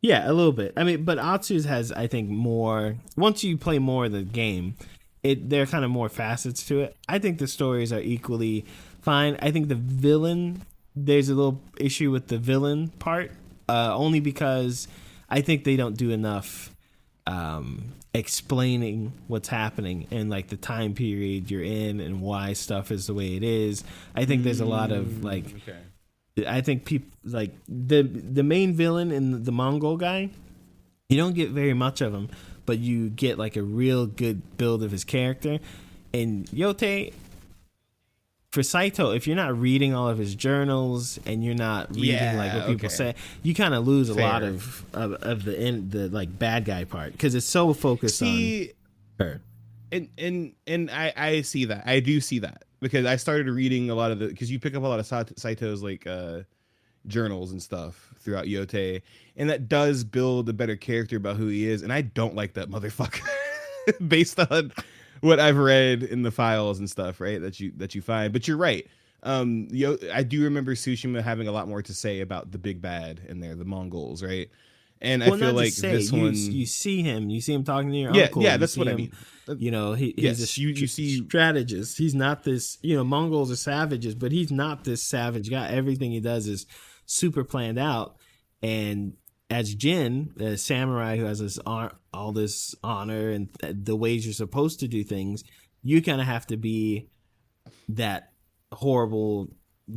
Yeah, a little bit. I mean, but Atsu's has, I think, more. Once you play more of the game, there are kind of more facets to it. I think the stories are equally fine. I think the villain, there's a little issue with the villain part, only because I think they don't do enough explaining what's happening and like the time period you're in and why stuff is the way it is. I think there's a lot of like. Okay. I think people like the main villain and the Mongol guy. You don't get very much of him, but you get like a real good build of his character. And Yote, for Saito, if you're not reading all of his journals and you're not reading like what people say, you kind of lose a lot of the like bad guy part because it's so focused on her. And I see that. I do see that because I started reading a lot of because you pick up a lot of Saito's like journals and stuff throughout Yote, and that does build a better character about who he is. And I don't like that motherfucker based on what I've read in the files and stuff, right? That you find. But you're right. I do remember Tsushima having a lot more to say about the big bad in there, the Mongols, right? And I feel like this one, you see him talking to your uncle. Yeah, that's what I mean. You know, he's a you see strategist. He's not this. You know, Mongols are savages, but he's not this savage guy. Everything he does is super planned out. And as Jin, the samurai who has all this honor and the ways you're supposed to do things, you kind of have to be that horrible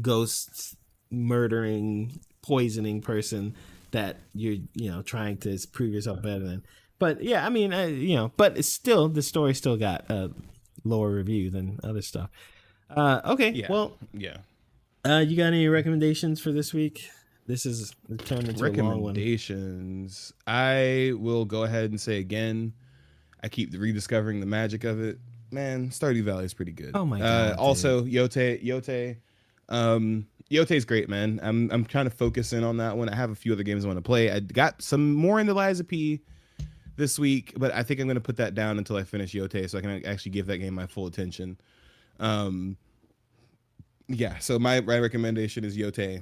ghost murdering, poisoning person that you're trying to prove yourself better than. But yeah, I mean, but it's still, the story still got a lower review than other stuff. Okay, you got any recommendations for this week? This is turned into a long one. Recommendations. I will go ahead and say again, I keep rediscovering the magic of it. Man, Stardew Valley is pretty good. Oh my god. Also, Yote. Yote's great, man. I'm kind of focusing on that one. I have a few other games I want to play. I got some more into Liza P this week, but I think I'm going to put that down until I finish Yote so I can actually give that game my full attention. Yeah, so my recommendation is Yote.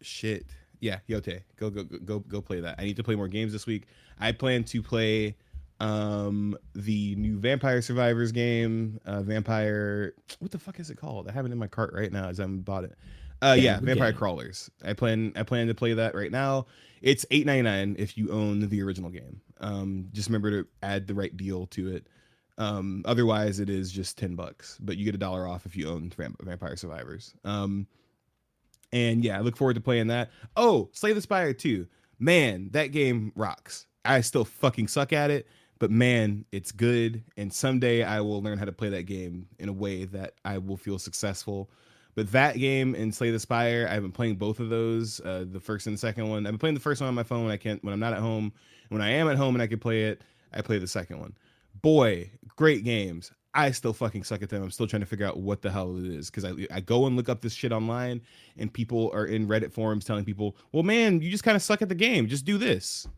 Shit. Yeah, Yote. Go play that. I need to play more games this week. I plan to play the new Vampire Survivors game. Vampire, what the fuck is it called? I have it in my cart right now as I bought it. Vampire Crawlers. I plan to play that right now. It's $8.99 if you own the original game. Just remember to add the right deal to it. Otherwise it is just $10, but you get $1 off if you own Vampire Survivors. And yeah, I look forward to playing that. Oh, Slay the Spire 2. Man, that game rocks. I still fucking suck at it, but man, it's good. And someday I will learn how to play that game in a way that I will feel successful. But that game and Slay the Spire, I've been playing both of those, the first and the second one. I've been playing the first one on my phone when I'm not at home. When I am at home and I can play it, I play the second one. Boy, great games. I still fucking suck at them. I'm still trying to figure out what the hell it is because I go and look up this shit online and people are in Reddit forums telling people, well, man, you just kind of suck at the game. Just do this.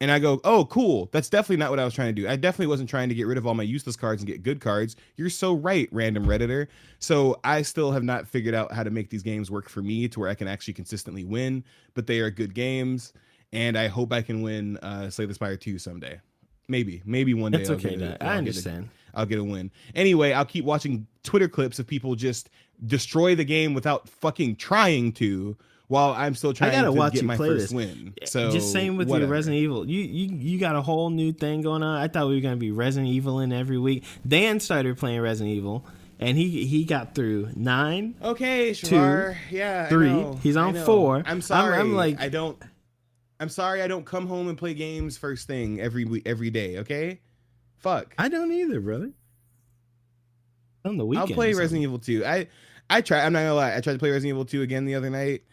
And I go, oh, cool. That's definitely not what I was trying to do. I definitely wasn't trying to get rid of all my useless cards and get good cards. You're so right, random Redditor. So I still have not figured out how to make these games work for me to where I can actually consistently win, but they are good games. And I hope I can win Slay the Spire 2 someday. Maybe one day. It's okay. I understand. I'll get a win. Anyway, I'll keep watching Twitter clips of people just destroy the game without fucking trying to, while I'm still trying to get my first win. So just same with your Resident Evil. You got a whole new thing going on. I thought we were gonna be Resident Evil in every week. Dan started playing Resident Evil, and he got through 9. Okay, sure. 2, yeah, 3. He's on 4. I'm sorry. I'm sorry I don't come home and play games first thing every day, okay? Fuck. I don't either, brother. On the weekend. I'll play Resident Evil 2. I try. I'm not gonna lie. I tried to play Resident Evil 2 again the other night.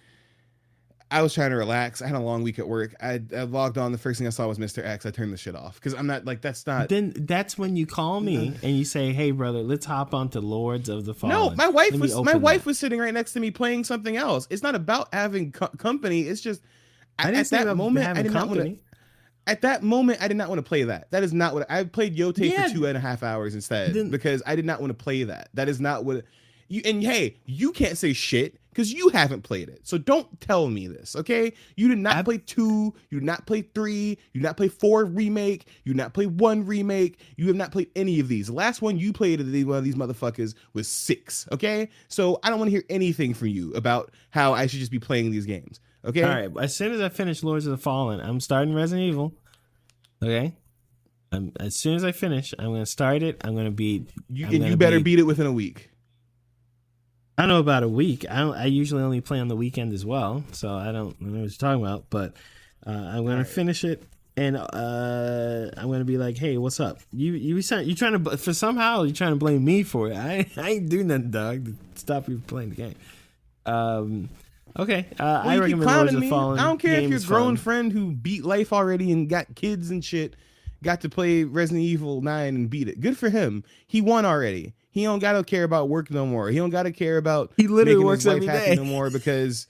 I was trying to relax. I had a long week at work. I logged on. The first thing I saw was Mr. X. I turned the shit off because I'm not like, that's not. Then that's when you call me and you say, "Hey, brother, let's hop onto Lords of the Fallen." No, my wife was sitting right next to me playing something else. It's not about having company. It's just at that moment I did not want to. At that moment, I did not want to play that. That is not what I played. Yote for 2.5 hours instead because I did not want to play that. That is not what you. And hey, you can't say shit because you haven't played it. So don't tell me this, okay? You did not play 2. You did not play 3. You did not play 4 remake. You did not play 1 remake. You have not played any of these. The last one you played of one of these motherfuckers was 6. Okay, so I don't want to hear anything from you about how I should just be playing these games. Okay. All right. As soon as I finish Lords of the Fallen, I'm starting Resident Evil. Okay. As soon as I finish, I'm going to start it. I'm going to beat. You better beat it within a week. I don't know about a week. I usually only play on the weekend as well, so I don't know what you're talking about. But I'm going to finish it, and I'm going to be like, "Hey, what's up? You trying to somehow you're trying to blame me for it? I ain't doing nothing, dog, to stop you from playing the game." Okay, I recommend Lords of the Fallen. I don't care if your grown friend who beat life already and got kids and shit got to play Resident Evil 9 and beat it. Good for him. He won already. He don't gotta care about work no more. He don't gotta care about he literally making works his wife every happy day no more because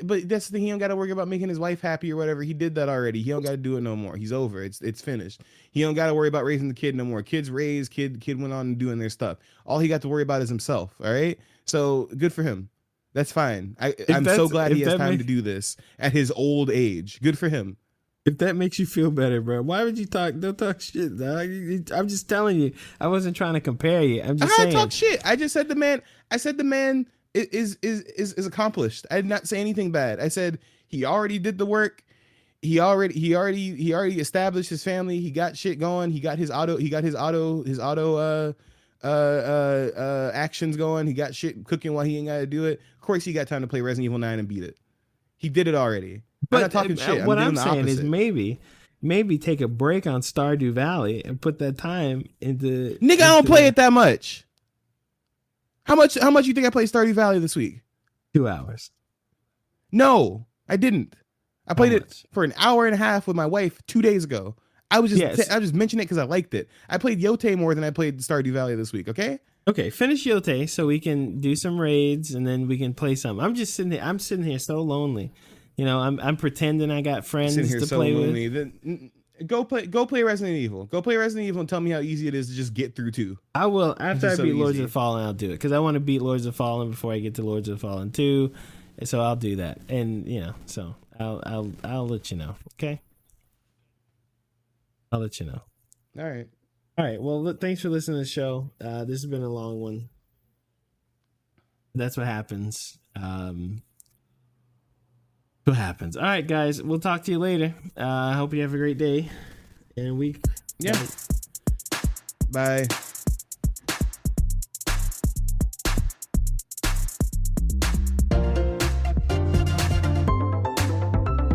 but that's the thing. He don't gotta worry about making his wife happy or whatever. He did that already. He don't gotta do it no more. He's over. It's finished. He don't gotta worry about raising the kid no more. Kid's raised. Kid went on and doing their stuff. All he got to worry about is himself. All right. So good for him. That's fine. I'm so glad he has time to do this at his old age. Good for him. If that makes you feel better, bro, why would you talk? Don't talk shit, dog. I'm just telling you. I wasn't trying to compare you. I'm just saying. I talk shit. I just said the man. I said the man is accomplished. I did not say anything bad. I said he already did the work. He already established his family. He got shit going. He got his auto actions going. He got shit cooking while he ain't got to do it. Of course, he got time to play Resident Evil 9 and beat it. He did it already. But I'm not talking shit. What I'm saying is maybe take a break on Stardew Valley and put that time into. Nigga, I don't play it that much. How much you think I played Stardew Valley this week? 2 hours. No, I didn't. I played it for an hour and a half with my wife 2 days ago. I was just mentioning it because I liked it. I played Yote more than I played Stardew Valley this week. Okay, finish Yote so we can do some raids and then we can play some. I'm just sitting here. I'm sitting here so lonely. You know, I'm pretending I got friends to play with. Then, go play Resident Evil. Go play Resident Evil and tell me how easy it is to just get through 2. I will after I beat Lords of the Fallen. I'll do it because I want to beat Lords of the Fallen before I get to Lords of the Fallen 2. So I'll do that, and so I'll let you know. Okay. I'll let you know. All right. Well, look, thanks for listening to the show. This has been a long one. That's what happens. What happens? All right, guys. We'll talk to you later. I hope you have a great day and week. Yeah. Bye.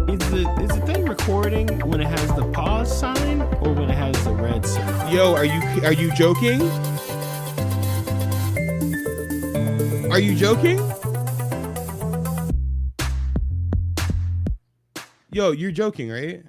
Is the thing recording when it has the pause sign or when it has the red sign? Yo, are you joking? Are you joking? Yo, you're joking, right?